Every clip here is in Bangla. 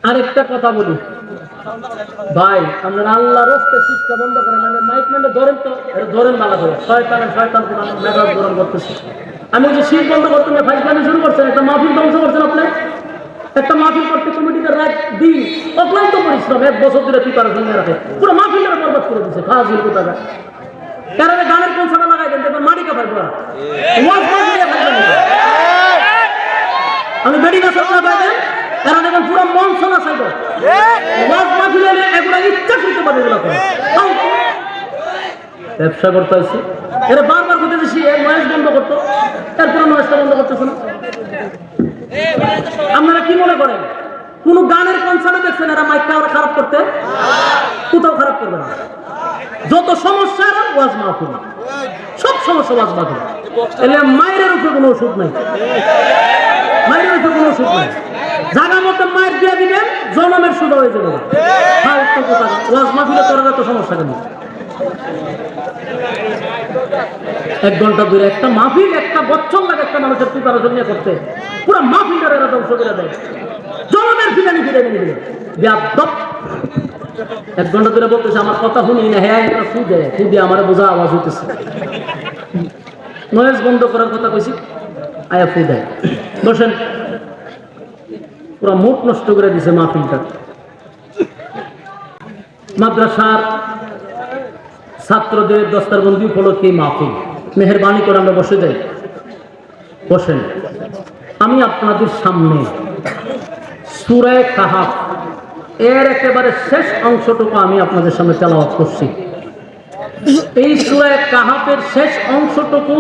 আরেকটা কথা বলি ভাই, আপনারা আল্লাহর রাস্তে শিক্ষা বন্ধ করেন, মানে মাইক মানে ধরেন তো, এটা ধরেন ভালো করে। শয়তান মেজাজ গরম করতেছে। আমি যে শীত বন্ধ করতে ফাইজলামি শুরু করছেন, একটা মাহফিল ধ্বংস করছেন আপনি। একটা মাহফিল করতে কমিটিতে রাত দিন অক্লান্ত পরিশ্রম, 1 বছর ধরে প্রিপারেশন নিয়ে রাখে, পুরো মাহফিলটা বরবাদ করে দিচ্ছে। ফাজিল কোথাকার। কারণ গানের কনসার্টে লাগাই দেন, দেখবেন মাটি কাপাই পুরা ওয়াজ মাহফিলে ফাইজলামি করে। আমি বেড়ি গাছ আপনারা পাইবেন, তারা দেখবেন পুরো মন শোনা চাইব ওয়াজ মাহফিলে এগুলো ইচ্ছা করতে পারে। এগুলো করে ব্যবসা করতে হয়েছে, এরা বারবার করতে দিচ্ছি নয়েজ বন্ধ করতো, এরপরে নয়েজটা বন্ধ করতেছে না। আপনারা কি মনে করেন কোন গানের কনসার্টে দেখছেন এরা মাইকটা ওরা খারাপ করতে? কোথাও খারাপ করবে না। যত সমস্যা ওয়াজ মাহফিল, সব সমস্যা ওয়াজ মাহফিল। এলে মায়ের উপরে কোনো ওষুধ নাই, মায়ের উপরে কোনো ওষুধ নাই। জায়গা মতো মায়ের দিয়ে দিবেন, জনমের সুদা হয়ে যাবে। ওয়াজ মাহফিলে করার এত সমস্যা কেন? 1 ঘন্টা ধরে একটা মাহফিল, একটা বছর লাগে একটা মানুষের প্রিপারেশন নিয়ে করতে, পুরো মাহফিলটা এরা ধ্বংস করে দেয়। জনমের ফিরানি ফিরে নিয়ে দিলে 1 ঘন্টা ধরে বলতেছে আমার কথা শুনি না। হ্যাঁ, এটা ফু দেয়, ফু দিয়ে আমার বোঝা আওয়াজ হইতেছে। নয়েজ বন্ধ করার কথা কইছি, আয়া ফু দেয়। বসেন, পুরো মুখ নষ্ট করে দিছে মাহফিলটা। মাদ্রাসার ছাত্রদের দস্তারবন্দি উপলক্ষে মাহফিল, মেহেরবানি করে আমরা বসে যাই। বসেন, আমি আপনাদের সামনে সূরা কাহাফ এর একেবারে শেষ অংশটুকু আমি আপনাদের সামনে তেলাওয়াত করছি। এই সূরা কাহাফের শেষ অংশটুকু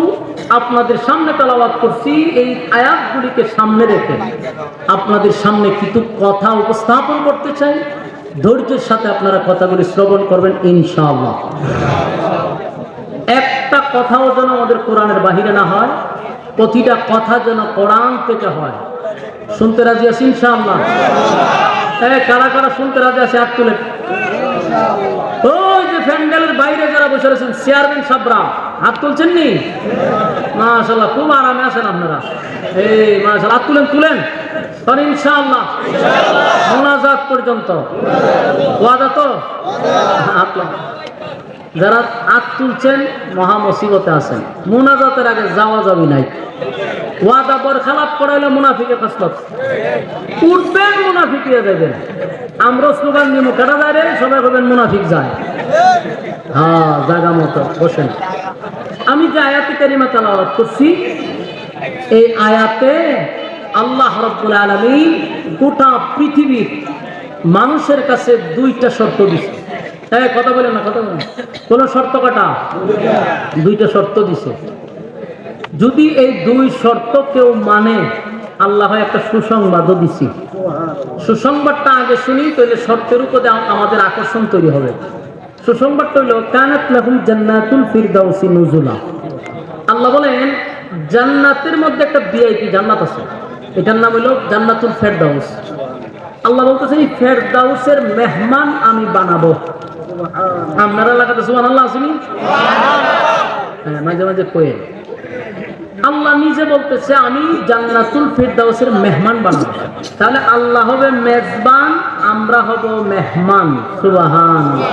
আপনাদের সামনে তেলাওয়াত করছি। এই আয়াতগুলিকে সামনে রেখে আপনাদের সামনে কিছু কথা উপস্থাপন করতে চাই। ধৈর্যের সাথে আপনারা কথাগুলি শ্রবণ করবেন ইনশাআল্লাহ। একটা কথাও যেন আমাদের কোরআনের বাহিরে না হয়, প্রতিটা কথা যেন কোরআন থেকে হয়। শুনতে রাজি আছি ইনশাআল্লাহ? কারা কারা শুনতে রাজি আছে হাত তুলে। ওই যে প্যান্ডেলের বাইরে যারা বসে রয়েছেন চেয়ারম্যান সাহেবরা হাত তুলছেন নি? মাশাআল্লাহ, খুব আরামে আছেন আপনারা। এই মাশাআল্লাহ, হাত তুলেন তুলেন ইনশাআল্লাহ। মুনাজাত পর্যন্ত ওয়াদা তো? যারা হাত তুলছেন মহা মুসিবতে আছেন। মুনাজাতের আগে যাওয়া যাবি নাই। ওয়াদা বরখেলাপ করাইলে মুনাফিকের কসরত উঠবেন, মুনাফিক হয়ে যাবেন। আমরা স্লোগান নিয়ে মুখেটা যায় রে, সবাই বলবেন মুনাফিক যায়। হ্যাঁ, জায়গা মতো বসেন। আমি যে আয়াতে কারিমা তেলাওয়াত করছি, এই আয়াতে আল্লাহ রাব্বুল আলামিন গোটা পৃথিবীর মানুষের কাছে 2টা শর্ত দিছে। কথা বলেন না, কথা বলেন। কোন শর্ত কটা? 2টা শর্ত দিছে। যদি এই 2 শর্ত কেউ মানে, আল্লাহ একটা সুসংবাদও দিছি। সুসংবাদটা আগে শুনি, তাহলে শর্তের উপরে আমাদের আকর্ষণ তৈরি হবে। সুসংবাদটা হইল কানাত লাহুম জান্নাতুল ফিরদাউসি নুজুলা। আল্লাহ বলেন জান্নাতের মধ্যে একটা ভিআইপি জান্নাত আছে, এটার নাম হইল জান্নাতুল ফেরদাউস। আল্লাহ বলতেছে এই ফেরদাউসের মেহমান আমি বানাবো। আপনারা লাগাতে সুবহানাল্লাহ আসেনি? হ্যাঁ, মাঝে মাঝে কয়ে আল্লাহ নিজে বলতেছে আমি জান্নাতুল ফিরদাউসের মেহমান বানাবো। তাহলে আল্লাহ হবে মেজবান, আমরা হব মেহমান। সুবহানাল্লাহ,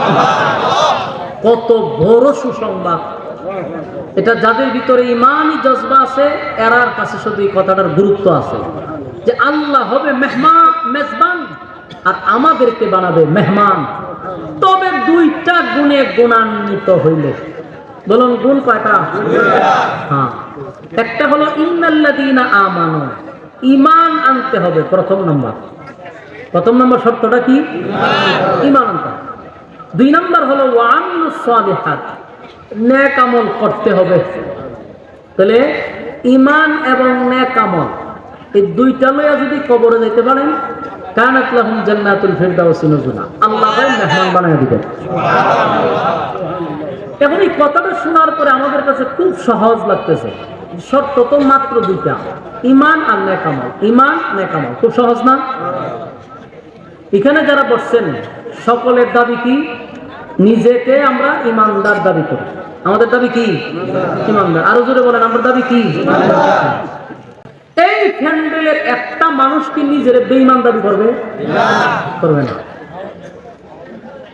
কত বড় সুসংবাদ এটা! যাদের ভিতরে ইমানি জজবা আছে এরার কাছে শুধু এই কথাটার গুরুত্ব আছে যে আল্লাহ হবে মেহমান, মেজবান, আর আমাদেরকে বানাবে মেহমান। তবে 2টা গুণে গুণান্বিত হইলে, বলুন গুণ কয়টা? হ্যাঁ, একটা হলো ইন্নাল্লাযীনা আমানু, ঈমান আনতে হবে। প্রথম নম্বর শর্তটা কি? ঈমান আনতে। 2 নম্বর হলো ওয়া আমিলুস সালিহাত, নেক আমল করতে হবে। তাহলে ঈমান এবং নেক আমল এই 2টা লইয়া যদি কবরে যেতে পারেন, কানাত লাহুম জান্নাতুল ফিরদাউসি নুজুলা, আল্লাহ মেহমান বানায় দিবেন। এখন এই কথাটা শোনার পরে আমাদের কাছে খুব সহজ লাগতেছে। শর্ত তো মাত্র 2টা, ঈমান আর নেক আমল। ঈমান, নেক আমল, খুব সহজ না? এখানে যারা বসছেন সকলের দাবি কি? নিজেকে আমরা ইমানদার দাবি করি। আমাদের দাবি কি? ইমানদার। আরো জোরে বলেন, আমার দাবি কি? এই প্যান্ডেলের একটা মানুষ কি নিজের বেঈমান দাবি করবে? করবে না।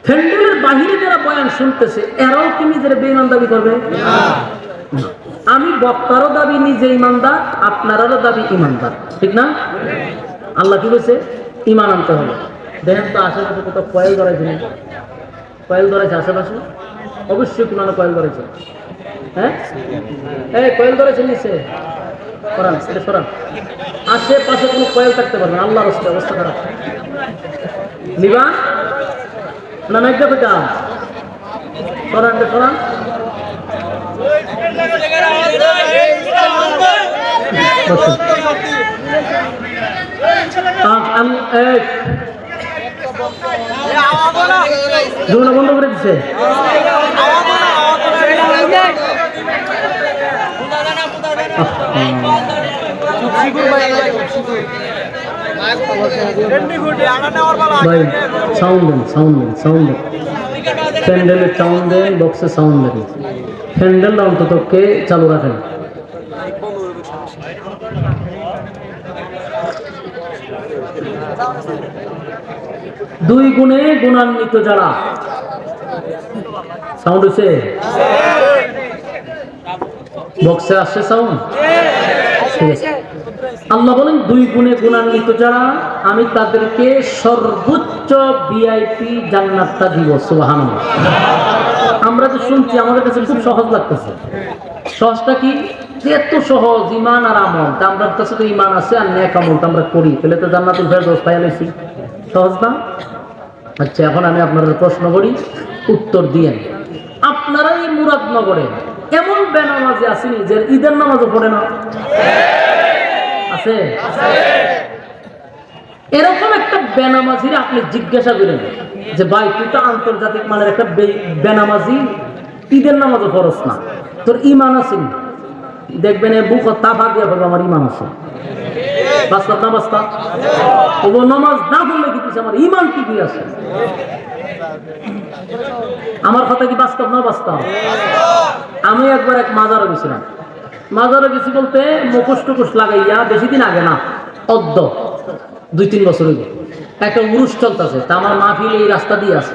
প্যান্ডেলের বাহিরে যারা বয়ান শুনতেছে এরাও কি নিজের বেঈমান দাবি করবে? আমি বক্তারও দাবি নিজে ইমানদার, আপনারারও দাবি ইমানদার, ঠিক না? আল্লাহ কি বলছে? ইমান আনতে হবে। দেখেন তো আশেপাশে কোথাও কয়েল ধরাইছে না? কয়েল ধরাইছে আশেপাশে? অবশ্যই কোনো কয়েল ধরেছে। হ্যাঁ, এই কয়েল ধরেছে নিচে সরান, এটা সরান। আশেপাশে কোনো কয়েল থাকতে পারবে না, আল্লাহর রাস্তায় অবস্থা খারাপ। নিবা না নাইকা পেটা সরান, এটা সরান। বন্ধ করে দিচ্ছে। ভাই সাউন্ড দেন, সাউন্ড দেন, সাউন্ড দেন। প্যান্ডেলের সাউন্ড দেন, বক্সে সাউন্ড দেন। প্যান্ডেলটা অন্তত কে চালু রাখেন। দুই গুণে গুণান্বিত যারা, সাউন্ড হচ্ছে বক্সে আসছে সাউন্ড, ঠিক আছে। আল্লাহ বলেন দুই গুণে গুণান্বিত যারা আমি তাদেরকে সর্বোচ্চ ভিআইপি জান্নাতটা দিব। সুবহানাল্লাহ। আমরা তো শুনছি, আমাদের কাছে খুব সহজ লাগতেছে। সহজটা কি? এত সহজ ইমান আর আমল। আমার কাছে তো ইমান আছে আর নেক আমল আমরা করি, তাহলে তো জান্নাতুল ফেরদৌস পাইয়া লইছি। সহজ না? আচ্ছা, এখন আমি আপনাদের প্রশ্ন করি, উত্তর দিয়েন। আপনারা এই মুরাদনগরে এমন বেনামাজি আসেনি যে ঈদের নামাজও পড়ে না? আছে? এরকম একটা বেনামাজির আপনি জিজ্ঞাসা করেন যে ভাই তুই তো আন্তর্জাতিক মানের একটা বেনামাজি, ঈদের নামাজও পড়স না, তোর ইমান আছে? দেখবেন এ বুক তাফা দিয়ে বলবো আমার ইমান আছে। বাস্তব না বাস্তব? ও নামাজ না পড়লে কি কিছু আমার ইমান কি আছে? আমার কথা কি বাস্তব না বাস্তব? আমি একবার এক মাজারে গেছিলাম। মাজারে গেছি বলতে মুখোশ টুকুশ লাগাইয়া, বেশি দিন আগে না, 2-3 বছর আগে একটা উরুষ চলতেছে। তা আমার মাহফিল এই রাস্তা দিয়ে আছে।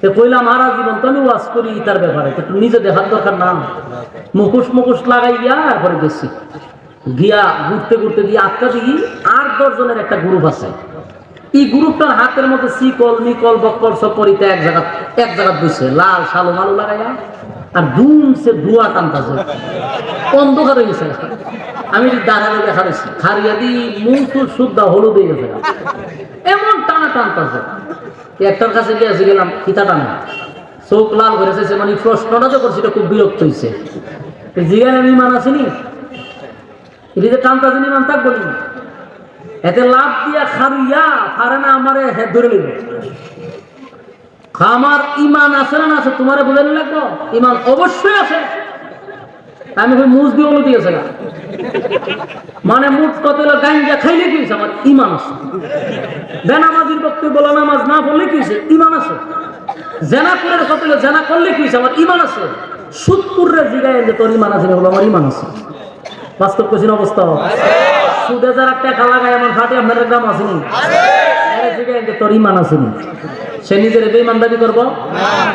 তো কইলাম আর জীবন তো আমি ওয়াজ করি তার ব্যাপারে, তো নিজে দেখার দরকার না? মুখোশ লাগাইয়া এরপরে গেছি। গিয়া ঘুরতে ঘুরতে দিয়ে আটটা দিই 8-10 জনের একটা গ্রুপ আছে। এই গ্রুপটার হাতের মধ্যে শিকল মিকল বক্কর সকরিতে এক জায়গা বসে লাল শালো মালু লাগাইয়া আর ধুমসে ধোয়া টানতেছে, অন্ধকার হয়ে গেছে। আমি দাঁড়ালে দেখা দিচ্ছি খারিয়া দি মুখ শুদ্ধা হলুদ হয়ে গেছে, এমন টানা টানতেছে। একটার কাছে গেলাম, কিতা টানা, চোখ লাল করেছে। মানে প্রশ্নটা যে করছি এটা খুব বিরক্ত হয়েছে। জিগান আমি ইমান আসিনি, এটি যে টানতাছে ইমান থাকবো নি, এতে লাভ দিয়া খারিয়া পারে না আমারে ধরে নিবে। আমার ইমান আছে না আছে তোমারে বোঝানো লাগবো? ইমান অবশ্যই আছে। আমি মুজ দিয়ে অনু দিয়েছে না, মানে মুখ কত গাঞ্জা খাইলে কি আমার ইমান আছে। বেনামাজির পক্ষে বলা নামাজ না পড়লে কি ইমান আছে। জেনা করে কত জেনা করলে কি আমার ইমান আছে। সুদপুরে জিগায় যে তোর ইমান আছে, বলো আমার ইমান আছে। বাস্তব কঠিন অবস্থা। সুদে যারা টাকা লাগায় এমন ফাটে আপনার গ্রাম আসেনি, জিগায় যে তোর ইমান আসেনি। সে নিজের বেঈমান দাবি করবো,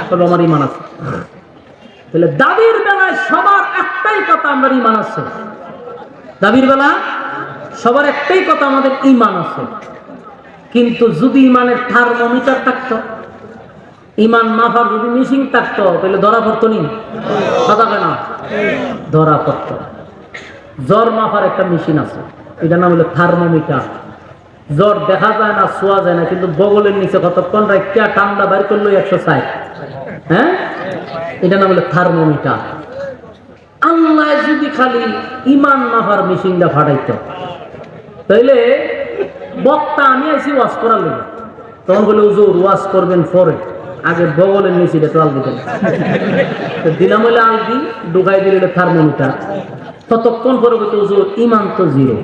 তবে আমার ইমান আছে। তাহলে দাবির বেলায় সবার একটাই কথা, আমরা ইমান আছে। দাবির বেলা সবার একটাই কথা, আমাদের ইমান আছে। কিন্তু যদি ইমানের থার্মোমিটার থাকতো, ইমান মাফার যদি মেশিন থাকতো, তাহলে ধরা পড়তো নি? কথা কেনা ধরা পড়তো। জ্বর মাফার একটা মেশিন আছে, এটার নাম হলো থার্মোমিটার। জ্বর দেখা যায় না, ছোঁয়া যায় না, কিন্তু বগলের নিচে কতক্ষণ রাখিয়া ঠান্ডা বাইর করলো 160। হ্যাঁ, এটা নাম হলো থার্মোমিটার। আল্লাহ যদি খালি ইমান মাফার মেশিনটা ফাটাইতো, তাইলে বক্তা আমি আইসি ওয়াজ করার লেগে, তখন বলে হুজুর ওয়াজ করবেন পরে, আগে বগলের নিচে একটু আল দিতেন। দিলাম হইলে আলগি ঢুকাই দিলে থার্মোমিটার। ততক্ষণ পরে বলতে হুজুর ইমান তো 0,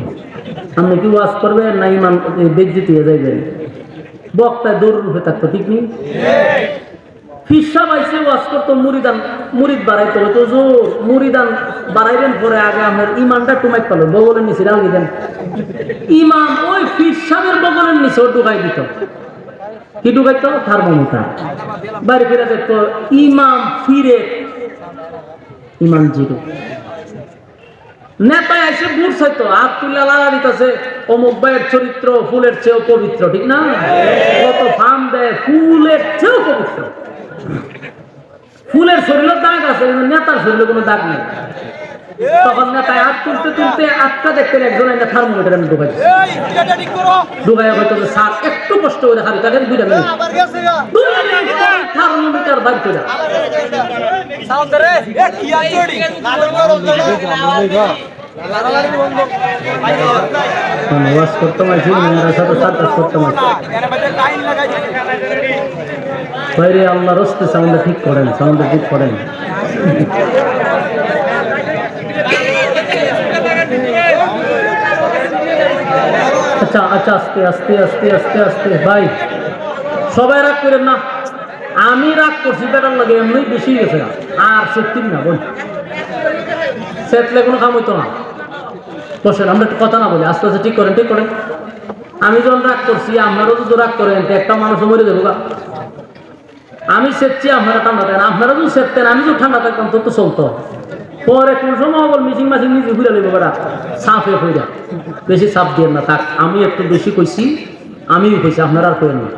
আপনি কি ওয়াজ করবেন না ইমান বেজ্জিত হয়ে যাইবেন? বক্তায় দৌড় রূপে থাকতো, ঠিক নেই? ফিসা বাইসে ওয়াজ করতো মুরিদ বাড়াইতে হতো জোর মুরিদান বাড়াইবেন পরে আগে আমার ইমানটা টুমাই পালো বগলের নিচে রাখি দেন ইমাম ওই ফিসাবের বগলের নিচে ও ঢুকাই দিত কি ঢুকাইতো থার্মোমিটার বাইরে ফিরে দেখতো ইমাম ফিরে ইমাম জিরো নেতায় এসে বুট চাইতো হাত তুলে লাগা দিতেছে অমুক ভাইয়ের চরিত্র ফুলের চেয়েও পবিত্র ঠিক না কত ফার্ম দেয় ফুলের চেয়েও পবিত্র ফুলের শরীরের দাগ আছে কিন্তু নেতার শরীরে কোনো দাগ নেই তখন নেতায় হাত তুলতে তুলতে আটকা দেখতেন একজন একটা থার্মোমিটার আমি ঢুকাই ঢুকাই হয়তো স্যার একটু কষ্ট করে খাবি তাকে 2 মিনিট থার্মোমিটার বাইর করে ওয়াজ করতে মাঝি সাথে সার্কাস করতে মাঝি বাইরে আল্লাহ রস্তে সাউন্ডটা ঠিক করেন সাউন্ডটা ঠিক করেন আচ্ছা আচ্ছা আস্তে আস্তে আস্তে আস্তে আস্তে ভাই সবাই রাগ করেন না আমি রাগ করছি বেটার লাগে এমনি বেশি গেছে আর সত্যি না বল সেটলে কোনো কাম হইতো না বসেন আমরা একটু কথা না বলি আস্তে আস্তে ঠিক করেন ঠিক করেন আমি যখন রাগ করছি আপনারও যদি রাগ করেন একটা মানুষ মরে দেবো গা আমি সেটছি আপনারা ঠান্ডা থাকেন আপনারা যদি সেটতেন আমি যদি ঠান্ডা থাকতাম তো চলতো পরে কোন সময় বল মিচিং মাছিং নিজে ঘুরে নেবো বেড়া সাফে হইয়া বেশি সাপ দিয়ে না থাক আমি একটু বেশি কইছি আমিও কইছি আপনারা আর করেন না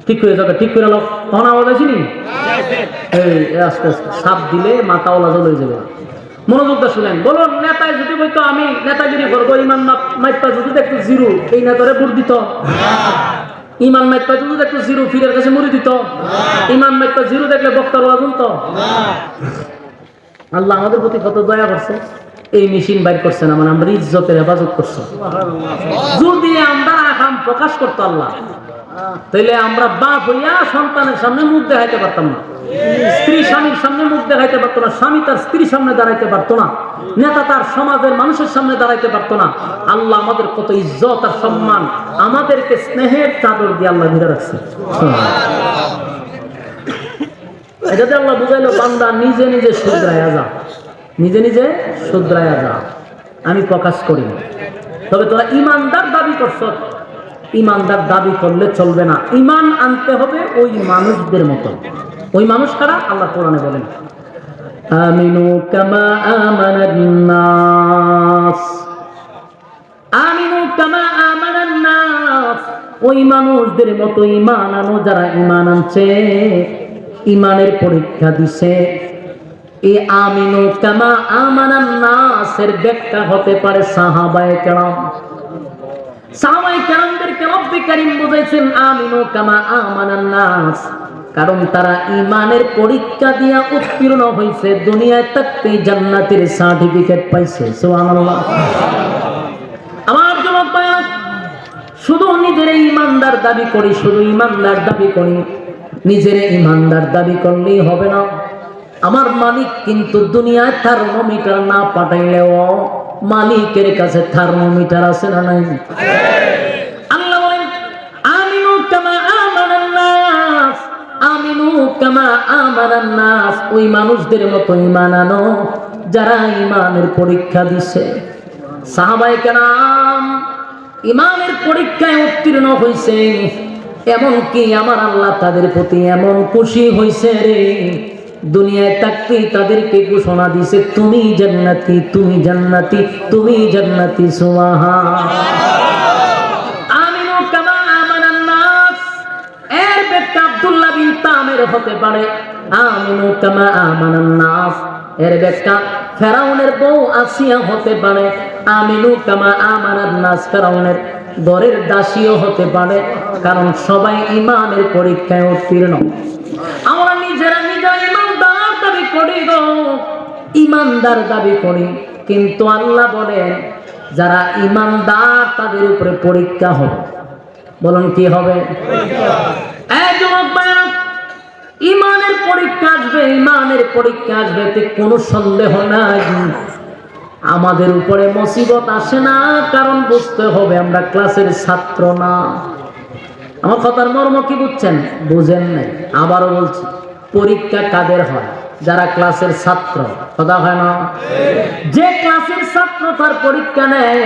ঠিক করে যাবে ঠিক করে লোক তখন আওয়াজ আসিনি এই আস্তে আস্তে সাপ দিলে মাথা ওলা জল হয়ে যাবে মনোযোগটা শুনেন বলুন নেতায় যদি বলতো আমি নেতাগিরি করবো ইমান মাইপা যদি দেখতো জিরো এই নেতারে ভোট দিত ইমান মাইপা যদি দেখতো জিরো ফিরের কাছে মরি দিত ইমান মাইপা জিরো দেখলে বক্তার ওয়াজ শুনতো আল্লাহ আমাদের প্রতি কত দয়া করছে এই মেশিন বাইর করছে না মানে আমরা ইজ্জতের হেফাজত করছে যদি আমরা আকাম প্রকাশ করতো আল্লাহ তাইলে আমরা বাপ হইয়া সন্তানের সামনে মুখ দেখাইতে পারতাম না স্ত্রী স্বামীর সামনে মুখ দেখাইতে পারতো না স্বামী তার স্ত্রীর সামনে দাঁড়াইতে পারতো না নেতা তার সমাজের মানুষের সামনে দাঁড়াইতে পারতো না আল্লাহ আমাদের কত ইজ্জত আর সম্মান আমাদেরকে স্নেহের চাদর দিয়ে আল্লাহ ঘিরে রাখছে এটাতে আল্লাহ বুঝাইলো বান্দা নিজে নিজে শুধরায়া যা নিজে নিজে শুধরায়া যা আমি প্রকাশ করি তবে তোরা ইমানদার দাবি করছ ইমানদার দাবি করলে চলবে না ইমান আনতে হবে ওই মানুষদের মতো ওই মানুষ কারা আল্লাহ কোরআনে বলেন আমিনু কামা আমানান নাস আমিনু কামা আমানান নাস ওই মানুষদের মতো ঈমান আনো যারা ঈমান আনছে ঈমানের পরীক্ষা দিছে এই আমিনু কামা আমানান নাসের ব্যাখ্যা হতে পারে সাহাবায়ে কেরাম সাহাবায়ে কেরামদেরকে রব্বে কারীম বুঝাইছেন আমিনু কামা আমানান নাস কারণ তারা ঈমানের পরীক্ষা দিয়া উত্তীর্ণ হইছে দুনিয়ায় থাকতেই জান্নাতের সার্টিফিকেট পাইছে সুবহানাল্লাহ আমার যুবক ভাইরা শুধু নিজের ঈমানদার দাবি করি শুধু ঈমানদার দাবি করি নিজের ঈমানদার দাবি করলেই হবে না আমার মালিক কিন্তু দুনিয়ায় থার্মোমিটার না পাঠাইলেও মালিকের কাছে থার্মোমিটার আছে না নাই আল্লাহ বলেন আমিনু কামা আমানান নাস আমিনু কামা আমানান নাস ওই মানুষদের মতো ঈমান আনো যারা ঈমানের পরীক্ষা দিছে সাহাবায়ে কেরাম ঈমানের পরীক্ষায় উত্তীর্ণ হইছে এমন কি আমার আল্লাহ তাদের প্রতি এমন খুশি হইছে রে দুনিয়ায় থাকতেই তাদেরকে ঘোষণা দিছে তুমি জান্নাতি তুমি জান্নাতি তুমি জান্নাতি সুবহান আমিনু কামা আমানান নাস এর ব্যাখ্যা আব্দুল্লাহ বিন তামির হতে পারে আমিনু কামা আমানান নাস এর ব্যাখ্যা ফেরাউনের বউ আসিয়া হতে পারে আমিনু কামা আমানান নাস ফেরাউনের ঘরের দাসীও হতে পারে কারণ সবাই ঈমানের পরীক্ষায় উত্তীর্ণ আমরা নিজেরা নিজেরা ঈমানদার দাবি করি গো ঈমানদার দাবি করি কিন্তু আল্লাহ বলেন যারা ঈমানদার তাদের উপরে পরীক্ষা হবে বলুন কি হবে এই যুবক ভাইরা ঈমানের পরীক্ষা আসবে ঈমানের পরীক্ষা আসবে এতে কোনো সন্দেহ নাই আমাদের উপরে মুসিবত আসে না কারণ বুঝতে হবে আমরা ক্লাসের ছাত্র না আমার কথার মর্ম কি বুঝছেন বুঝেন নাই আবারও বলছি পরীক্ষা কাদের হয়? যারা ক্লাসের ছাত্র। কথা হয় না? যে ক্লাসের ছাত্র তার পরীক্ষা নেয়।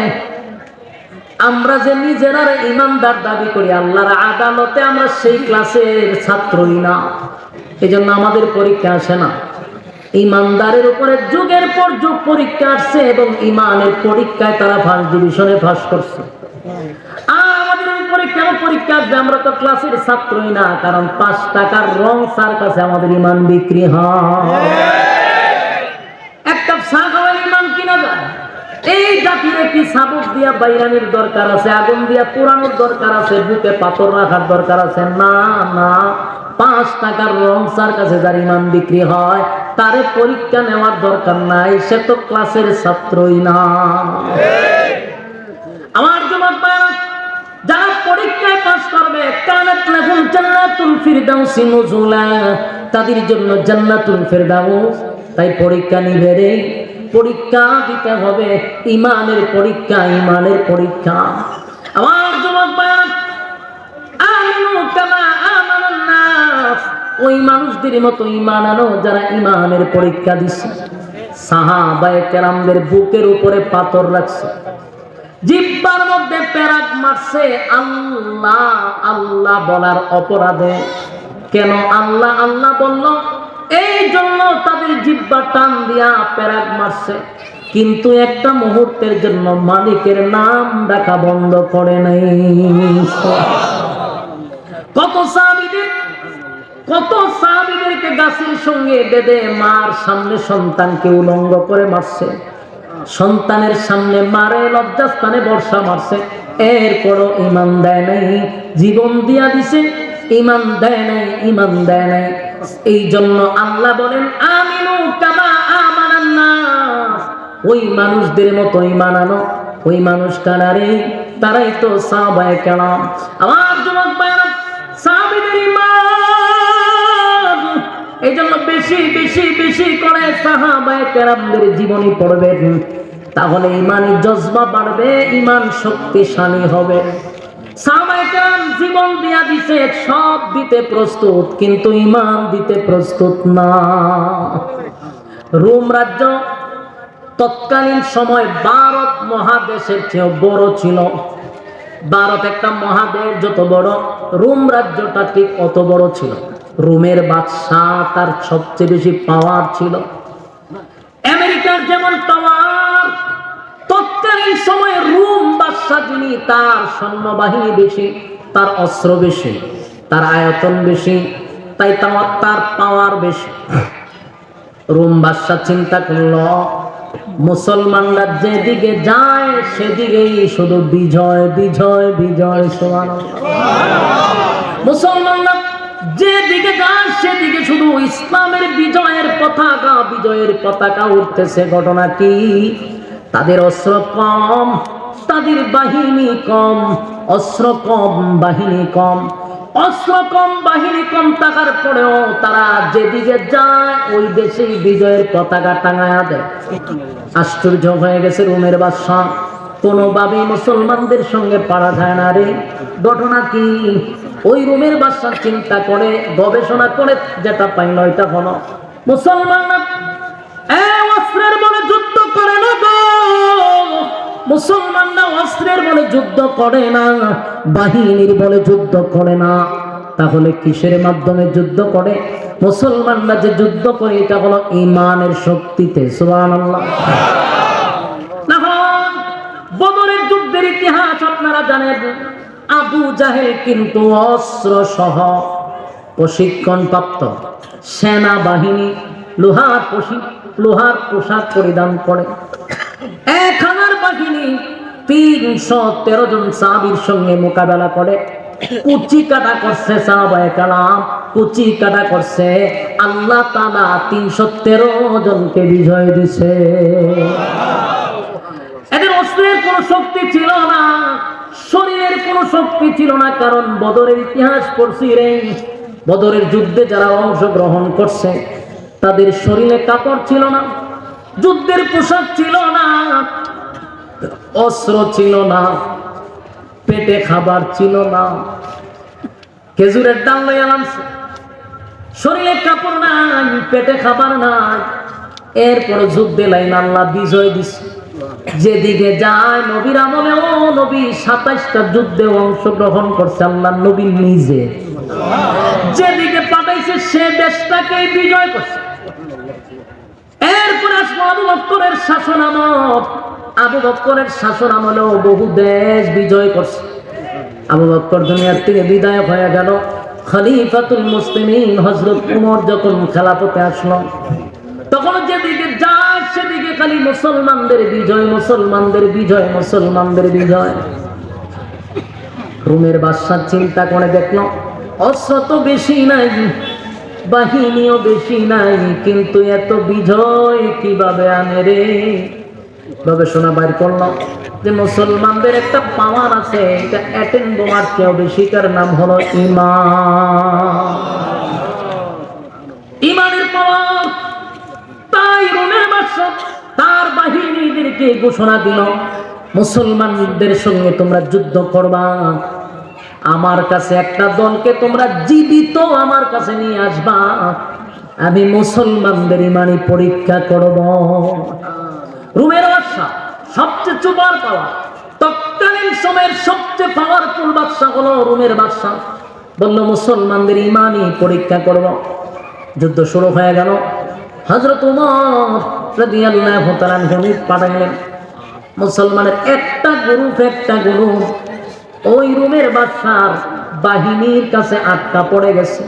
আমরা যে নিজেরা ইমানদার দাবি করি, আল্লাহর আদালতে আমরা সেই ক্লাসের ছাত্রই না, এজন্য আমাদের পরীক্ষা আসে না। ইমানদারের উপরে যুগের পর যুগ পরীক্ষা আসছে এবং ইমানের পরীক্ষায় তারা ফার্স্ট ডিভিশনে পাস করছে। আর আমাদের উপরে কেন পরীক্ষা আসবে? আমরা তো ক্লাসের ছাত্রই না, কারণ 5 টাকার রং স্যার কাছে আমাদের ইমান বিক্রি হয়। একটা চা খাওয়ার ইমান কিনা যায়? এই জাতির কি সাবক দিয়া বাইরানির দরকার আছে, আগুন দিয়া পুরানোর দরকার আছে, বুকে পাথর রাখার দরকার আছে? না না, 5 টাকার রং স্যার কাছে যার ইমান বিক্রি হয় তারে পরীক্ষা নেওয়ার দরকার নাই, সে তো ক্লাসের ছাত্রই না। আমার যুবক ভাইরা, যারা পরীক্ষায় পাস করবে, কানাত লাহুম জান্নাতুল ফিরদাউসি নুজুলা, তাদের জন্য জান্নাতুল ফিরদাউস। তাই পরীক্ষা নিবে রে, পরীক্ষা দিতে হবে, ইমানের পরীক্ষা, ইমানের পরীক্ষা। আমার যুবক ভাইরা, আমিনু কামা আমানান নাস, ওই মানুষদের মতো ইমান আনো যারা ইমানের পরীক্ষা দিচ্ছে। সাহাবায়ে কেরামদের বুকের উপরে পাথর রাখছে, জিহ্বার মধ্যে পেরাক মারছে আল্লাহ আল্লাহ বলার অপরাধে। কেন আল্লাহ আল্লাহ বলল? এই জন্য তাদের জিহ্বা টান দিয়া পেরাক মারছে, কিন্তু একটা মুহূর্তের জন্য মালিকের নাম ডাকা বন্ধ করে নাই। কত সাহাবীদেরকে গাছের সঙ্গে বেঁধে মার সামনে সন্তানকে উলঙ্গ করে মারছে, সন্তানের সামনে মারে, লজ্জাস্থানে বর্ষা মারছে, এরপরও ইমান দেয় নাই, জীবন দিয়া দিছে, ইমান দেয় নাই, ইমান দেয় নাই। এই জন্য আল্লাহ বলেন আমিনু কামা আমানান নাস, ওই মানুষদের মতো ইমান আনো। ওই মানুষ কানারে, তারাই তো সাহাবায়ে কেরাম। আমার যুবক ভাইরা, সাহাবীদের ইমান, এই জন্য বেশি বেশি বেশি করে সাহাবায়ে কেরামদের জীবনী পড়বেন, তাহলে ইমানি জজবা বাড়বে, ইমান শক্তিশালী হবে। সাহাবায়ে কেরাম জীবন দিয়া দিছে, সব দিতে প্রস্তুত, কিন্তু ইমান দিতে প্রস্তুত না। রোম রাজ্য তৎকালীন সময় ভারত মহাদেশের চেয়ে বড় ছিল। ভারত একটা মহাদেশ যত বড়, রোম রাজ্যটা ঠিক অত বড় ছিল। রোমের বাদশাহ, তার সবচেয়ে বেশি পাওয়ার ছিল। আমেরিকার যেমন পাওয়ার, তৎকালীন সময়ে রোম বাদশাহ যিনি, তার সৈন্যবাহিনী বেশি, তার অস্ত্র বেশি, তার আয়তন বেশি, তাই তার পাওয়ার বেশি। রোম বাদশাহ চিন্তা করলো, মুসলমানরা যেদিকে যায় সেদিকেই শুধু বিজয় বিজয় বিজয়। সুবহানাল্লাহ। মুসলমানরা যেদিকে যায় সেদিকে শুধু ইসলামের বিজয়ের পতাকা, বিজয়ের পতাকা উঠতেছে। ঘটনা কি? তাদের অস্ত্র কম, তাদের বাহিনী কম, অস্ত্র কম, বাহিনী কম। অস্ত্র কম, বাহিনী কম থাকার পরেও তারা যেদিকে যায় ওই দেশেই বিজয়ের পতাকা টাঙায়া দেয়। আশ্চর্য হয়ে গেছে রোমের বাদশা, কোনোভাবেই মুসলমানদের সঙ্গে পারা যায় না রে। ঘটনা কি? ওই রোমের বাদশা চিন্তা করে, গবেষণা করে যেটা পাইল, এটা হলো মুসলমানরা অস্ত্রের বলে যুদ্ধ করে না গো। মুসলমানরা অস্ত্রের বলে যুদ্ধ করে না, বাহিনীর বলে যুদ্ধ করে না। তাহলে কিসের মাধ্যমে যুদ্ধ করে? মুসলমানরা যে যুদ্ধ করে এটা হলো ঈমানের শক্তিতে। সুবহানাল্লাহ। বদরের যুদ্ধের ইতিহাস আপনারা জানেন। আবু জাহেল কিন্তু অস্ত্র সহ প্রশিক্ষণ প্রাপ্ত সেনাবাহিনী, লোহার পোশাক পরিধান করে 1000 বাহিনী 313 জন সাহাবীর সঙ্গে মোকাবেলা করে কুচি কাটা করছে। সাহাবায়ে কেরাম কুচি কাটা করছে, আল্লাহ তাআলা 313 জনকে বিজয় দিছে। এদের অস্ত্রের কোনো শক্তি ছিল না, শরীরের কোনো শক্তি ছিল না, কারণ বদরের ইতিহাস পড়ছি রে। বদরের যুদ্ধে যারা অংশগ্রহণ করছে তাদের শরীরে কাপড় ছিল না, যুদ্ধের পোশাক ছিল না, অস্ত্র ছিল না, পেটে খাবার ছিল না। খেজুরের ডাল লইয়া নামছে, শরীরে কাপড় নাই, পেটে খাবার নাই, এরপর যুদ্ধে লাইন আল্লাহ বিজয় দিছে। যেদিকে যায় নবীর আমলে, ও নবী 27টা যুদ্ধে অংশগ্রহণ করছে আল্লাহ নবী নিজে। যেদিকে পাঠাইছে সে দেশটাকে বিজয় করছে। এরপরে আসবো আবু বকরের শাসন আমল। আবু বকরের শাসন আমলেও বহু দেশ বিজয় করছে। আবু বকর দুনিয়ার থেকে বিদায় হয়ে গেল। খলিফাতুল মুসলিমিন হযরত উমর যখন খেলাফতে আসলো, তখন যেদিকে যায় সেদিকে খালি মুসলমানদের বিজয়, মুসলমানদের বিজয়, মুসলমানদের বিজয়। রোমের বাদশা চিন্তা করে দেখলো অস্ত্র তো বেশি নাই, বাহিনীও বেশি নাই, কিন্তু এত বিজয় কিভাবে আনে রে। গবেষণা বাইর করলো যে মুসলমানদের একটা পাওয়ার আছে, এটা অ্যাটেম বোমার চেয়েও বেশি, তার নাম হলো ঈমান। ঈমানের পাওয়ার। তাই রোমের বাদশা তার বাহিনীদেরকে ঘোষণা দিল, মুসলমানদের সঙ্গে তোমরা যুদ্ধ করবা, আমার কাছে একটা দলকে তোমরা জীবিত আমার কাছে নিয়ে আসবা, আমি মুসলমানদের ঈমানি পরীক্ষা করব। রোমের বাদশা সবচেয়ে চুপার পাওয়ার, তৎকালীন সময়ের সবচেয়ে পাওয়ারফুল বাদশা হলো রোমের বাদশা। বলল মুসলমানদের ঈমানি পরীক্ষা করব। যুদ্ধ শুরু হয়ে গেল। হযরত ওমর রাদিয়াল্লাহু তাআলা পাঠাইলেন মুসলমানের একটা গ্রুপ ওই রোমের বাদশার বাহিনীর কাছে আটকা পড়ে গেছে।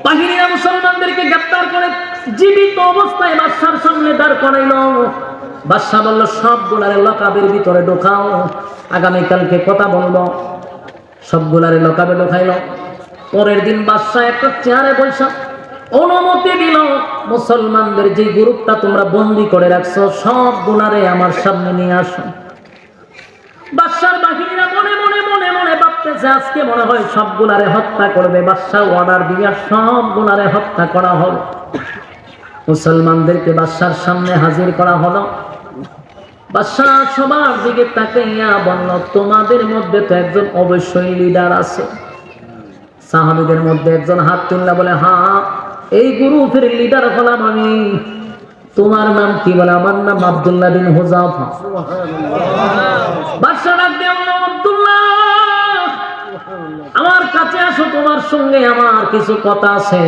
বাহিনীরা মুসলমানদেরকে গ্রেফতার করে জীবিত অবস্থায় বাদশার সামনে দাঁড় করাইল। বাদশা বলল সবগুলারে লকাবের ভিতরে ঢোকাও, আগামীকালকে কথা বলবো। সবগুলারে লকাবে ঢোকাইল। পরের দিন বাদশা একটা চেয়ারে বসা অনুমতি দিল, মুসলমানদের যে গ্রুপটা তোমরা বন্দী করে রাখছো সবগুলারে আমার সামনে নিয়ে আসো। বাদশার বাহিনীরা মনে মনে মনে মনে ভাবতেছে আজকে মনে হয় সবগুলারে হত্যা করবে। বাদশা অর্ডার দিয়া সবগুলারে হত্যা করা হলো। মুসলমানদেরকে বাদশার সামনে হাজির করা হলো। বাদশা সবার দিকে তাকাইয়া বলল, তোমাদের মধ্যে তো একজন অবশ্যই লিডার আছে। সাহাবীদের মধ্যে একজন হাত তুললা বলে, হ্যাঁ এই গ্রুপের লিডার হলাম আমি। তোমার নাম কি? বলে আমার নাম আব্দুল্লাহ বিন হুযাফা। বাদশা ডাক দিয়ে বলল, আব্দুল্লাহ আমার কাছে আসো, তোমার সঙ্গে আমার কিছু কথা আছে।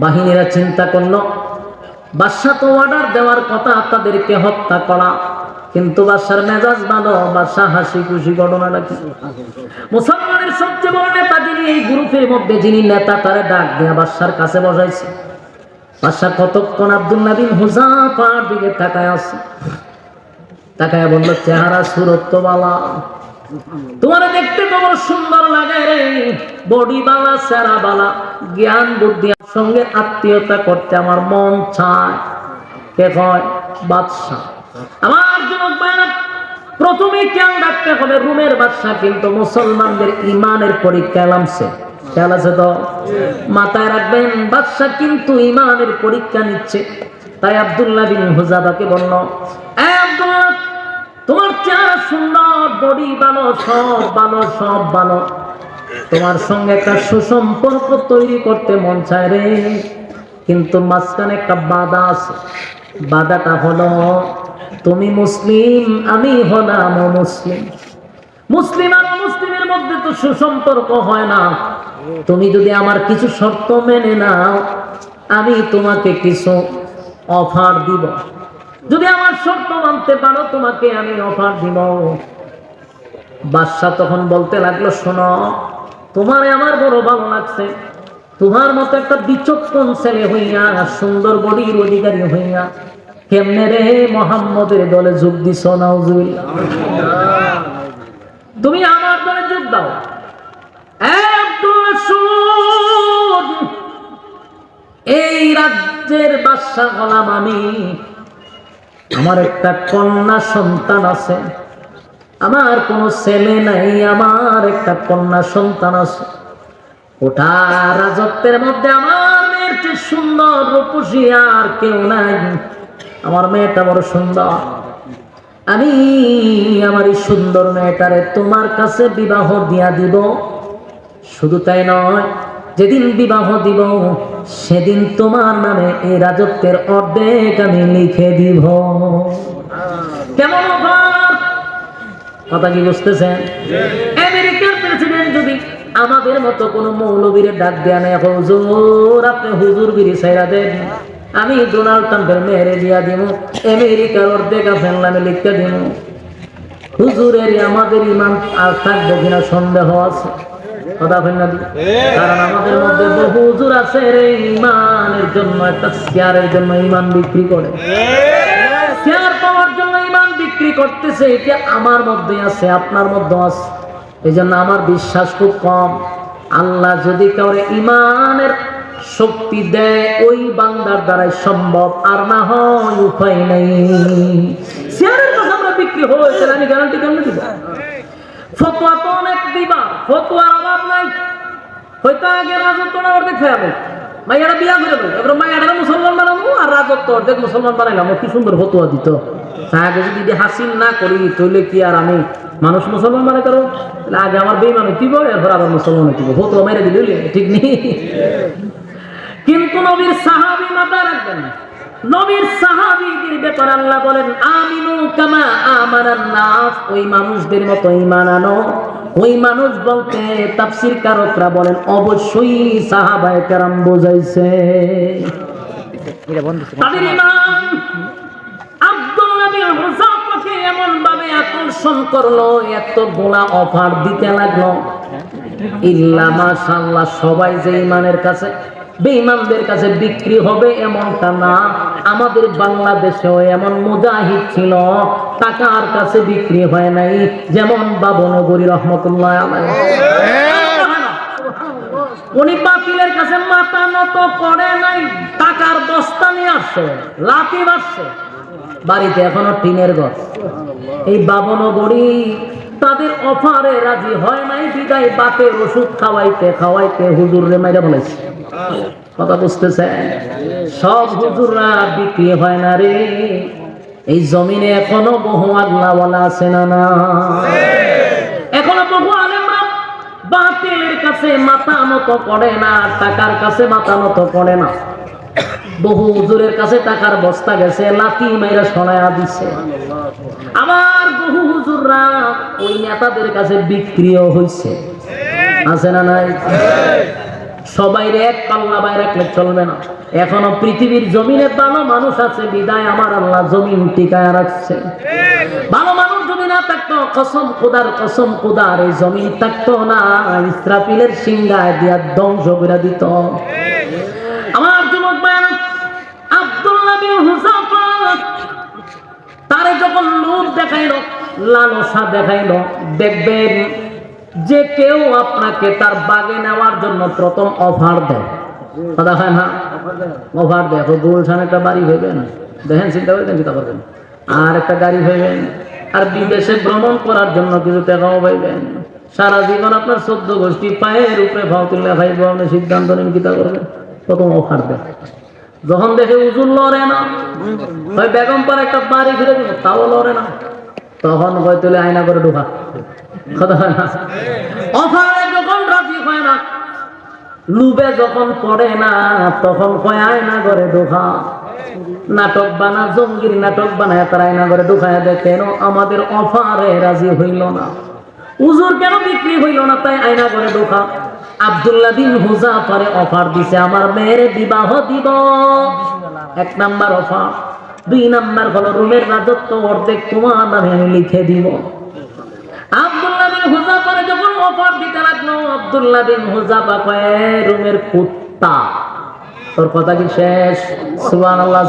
বাহিনীরা চিন্তা করলো বাদশা তো অর্ডার দেওয়ার কথা তাদেরকে হত্যা করা, কিন্তু বাদশার মেজাজ ভালো, বাদশা হাসি খুশি। ঘটনাটা কি? মুসলমানের সবচেয়ে বড় নেতা যিনি এই গ্রুপের মধ্যে, যিনি নেতা, তারে ডাক দেয়া বাদশার কাছে বসাইছে। বাদশা কতক্ষণ আব্দুল্লাহ বিন হুযাফার দিকে তাকায় আছে। তাকায় বলল, চেহারা সুরত তো বালা, তোমার দেখতে তো বড় সুন্দর লাগে রে, বডি বালা, চেহারা বালা, জ্ঞান বুদ্ধি, সঙ্গে আত্মীয়তা করতে আমার মন চায়। কে কয়? বাদশা। আমার যুবক ভাইরা, প্রথমে খেয়াল রাখতে হবে রোমের বাদশা কিন্তু মুসলমানদের ঈমানের পরীক্ষা নামছে। খেয়াল আছে তো? মাথায় রাখবেন, বাদশা কিন্তু ঈমানের পরীক্ষা নিচ্ছে। তাই আব্দুল্লাহ বিন হুযাফাকে বলল, এ আব্দুল্লাহ, তোমার চেহারা সুন্দর, বডি ভালো, সব ভালো, সব ভালো, তোমার সঙ্গে একটা সুসম্পর্ক তৈরি করতে মন চায় রে, কিন্তু মাঝখানে একটা বাধা আছে। বাধাটা হলো তুমি মুসলিম, আমি হলাম মুসলিম। মুসলিম আর মুসলিমের মধ্যে তো সুসম্পর্ক হয় না। তুমি যদি আমার কিছু শর্ত মেনে নাও, আমি তোমাকে কিছু অফার দিব। যদি আমার শর্ত মানতে পারো, তোমাকে আমি অফার দিব। বাদশা তখন বলতে লাগলো, শোনো, তোমারে আমার বড় ভালো লাগছে। তোমার মতো একটা বিচক্ষণ ছেলে হইয়া, সুন্দর বডির অধিকারী হইয়া, কেমনে রে মুহাম্মদের দলে যোগ দিছ? নাউজুবিল্লাহ। তুমি আমার দলে যোগ দাও। এই রাজ্যের বাদশা হলাম আমি। আমার একটা কন্যা সন্তান আছে, আমার কোনো ছেলে নাই, আমার একটা কন্যা সন্তান আছে। ওটা রাজত্বের মধ্যে আমার মেয়ের চেয়ে সুন্দর রূপসী আর কেউ নাই। আমার মেয়েটা বড় সুন্দর। আমি আমার এই সুন্দর মেয়েটারে তোমার কাছে বিবাহ দিয়া দিব। শুধু তাই নয়, যেদিন বিবাহ দিব সেদিন তোমার নামে এই রাজত্বের অর্ধেক আমি লিখে দিব। কেমন অফার, কথা কি বুঝতেছেন? আমেরিকার প্রেসিডেন্ট যদি আমাদের মতো কোন মৌলবীর ডাক দেয়া নেই, হুজুর আপনি হুজুর বিড়ি ছাইরা দেন, আমি ডোনাল্ড ট্রাম্পের মেয়েরে দিয়া দিব, আমেরিকার অর্ধেক আপনার লিখতে দিব। হুজুরের আমাদের ইমান আর থাকবে কিনা সন্দেহ আছে, কথা বলেন না? কারণ আমাদের মধ্যে বহু হুজুর আছে রে ইমানের জন্য একটা শেয়ারের জন্য ইমান বিক্রি করে, শেয়ার পাওয়ার জন্য ইমান বিক্রি করতেছে। এটা আমার মধ্যে আছে, আপনার মধ্যে আছে। এই জন্য আমার বিশ্বাস খুব কম। আল্লাহ যদি কাউরে ইমানের শক্তি দেয় ওই বান্দার দ্বারাই সম্ভব, আর না হয় উপায় নাই। শেয়ারের কথা আমরা বিক্রি হয়েছে, আমি গ্যারান্টি কেমন দিব? ফতোয়া তো অনেক দিবা, ফতোয়ার অভাব নাই। হয়তো আগে রাজত্ব না অর্ধেক খেয়াবে, মাইয়ারা বিয়া করে দেবো, এবার মাইয়ারা মুসলমান বানাবো আর রাজত্ব অর্ধেক মুসলমান বানাইলাম। কি সুন্দর ফতোয়া দিত। আগে যদি হাসিল না করি তাহলে কি আর আমি মানুষ মুসলমান মানে করো? আগে আমার বেঈমানি দিব, এরপর আবার মুসলমান দিব, ফতোয়া মেরে দিলে ঠিক নেই। কিন্তু নবীর সাহাবী মাথা রাখবেন, নবীর সাহাবীদের ব্যাপারে আল্লাহ বলেন আমিনু কামা আমানান নাস, ওই মানুষদের মতো ঈমান আনো। ওই মানুষ বলতে তাফসীর কারকরা বলেন অবশ্যই সাহাবায়ে কেরাম বোঝাইছে। তাদের ঈমান আব্দুল্লাহ বিন হুযাফাকে এমন ভাবে আকর্ষণ করলো, এতগুলা অফার দিতে লাগলো। ইল্লা মাশাআল্লাহ, সবাই যে ঈমানের কাছে বেঈমানদের কাছে বিক্রি হবে এমনটা না। আমাদের বাংলাদেশেও এমন মুজাহিদ ছিল টাকার কাছে বিক্রি হয় নাই, যেমন বাবনগরী রহমতুল্লাহ আলাইহি। উনি বাতিলের কাছে মাথা নত করে নাই, টাকার বস্তা নিয়ে আসছে, লাঠি মারছে, বাড়িতে এখনো টিনের ঘর। এই বাবনগরী তাদের অফারে রাজি হয় নাই, বিদায় বাতের ওষুধ খাওয়াইতে খাওয়াইতে হুজুরে মাইরা বলেছে। কথা বুঝতেছে? সব হুজুররা বিক্রি হয় না রে। এই জমিনে এখনো বহু আল্লাহওয়ালা আছে না? না, এখনো বহু আলেমরা বাতিলের কাছে মাথা নত করে না, টাকার কাছে মাথা নত করে না। বহু হুজুরের কাছে টাকার বস্তা গেছে, লাঠি মাইরা সরায়া দিছে। আবার বহু হুজুররা ওই নেতাদের কাছে বিক্রিও হইছে, আছে না নাই? সবাই এক পাল্লা বাইরে রাখলে চলবে না। এখনো পৃথিবীর জমিনে ভালো মানুষ আছে, বিদায় আমার আল্লাহ জমিন টিকায় রাখছে। ভালো মানুষ যদি না থাকতো, কসম খোদার এই জমিন থাকতো না, ইসরাফিলের সিংহায় দিয়া ধ্বংস করে দিত। আমার যুবক ভাই, আব্দুল্লাহ বিন হুযাফা তারে যখন লোভ দেখাইল, লালসা দেখাইল, দেখবেন যে কেউ আপনাকে তার বাগে নেওয়ার জন্য প্রথম অফার দেয়, কথা হয় না? অফার দেখো, গুলশান একটা বাড়ি হইবেন, দেখেন চিন্তা করবেন, চিন্তা করবেন, আর একটা গাড়ি হইবেন, আর বিদেশে ভ্রমণ করার জন্য কিছু টাকাও পাইবেন। সারা জীবন আপনার 14 গোষ্ঠী পায়ের উপরে ভাও তুলে ভাইব, আপনি সিদ্ধান্ত নেন কিতা করবেন। প্রথম অফার দেয়। যখন দেখে উজুর লড়ে না, হয় বেগম পার একটা বাড়ি ফিরে দিব, তাও লড়ে না, তখন হয় তুলে আয়না করে ঢোকা, কথা হয় না? অফারে যখন রাজি হয় না, লুবে যখন পড়ে না, তখন কয় আয়না করে ঢোকা। নাটক বানা, জঙ্গির নাটক বানায় তার আয়না করে ঢুকায় দেয়। কেন? আমাদের অফারে রাজি হইল না, উজুর কেন বিক্রি হইল না, তাই আয়না করে ঢোকা। আব্দুল্লাহ বিন হুযাফারে অফার দিছে, আমার মেয়ের বিবাহ দিব, 1 নাম্বার অফার। 2 নাম্বার হলো রুমের রাজত্ব অর্ধেক তোমার নামে আমি লিখে দিব। আব্দুল্লাহ বিন হুযাফারে যখন অফার দিতে লাগলো, আব্দুল্লাহ বিন হুযাফা কয় রুমের কুত্তা, তোর কথা কি শেষ? সুবহানাল্লাহ।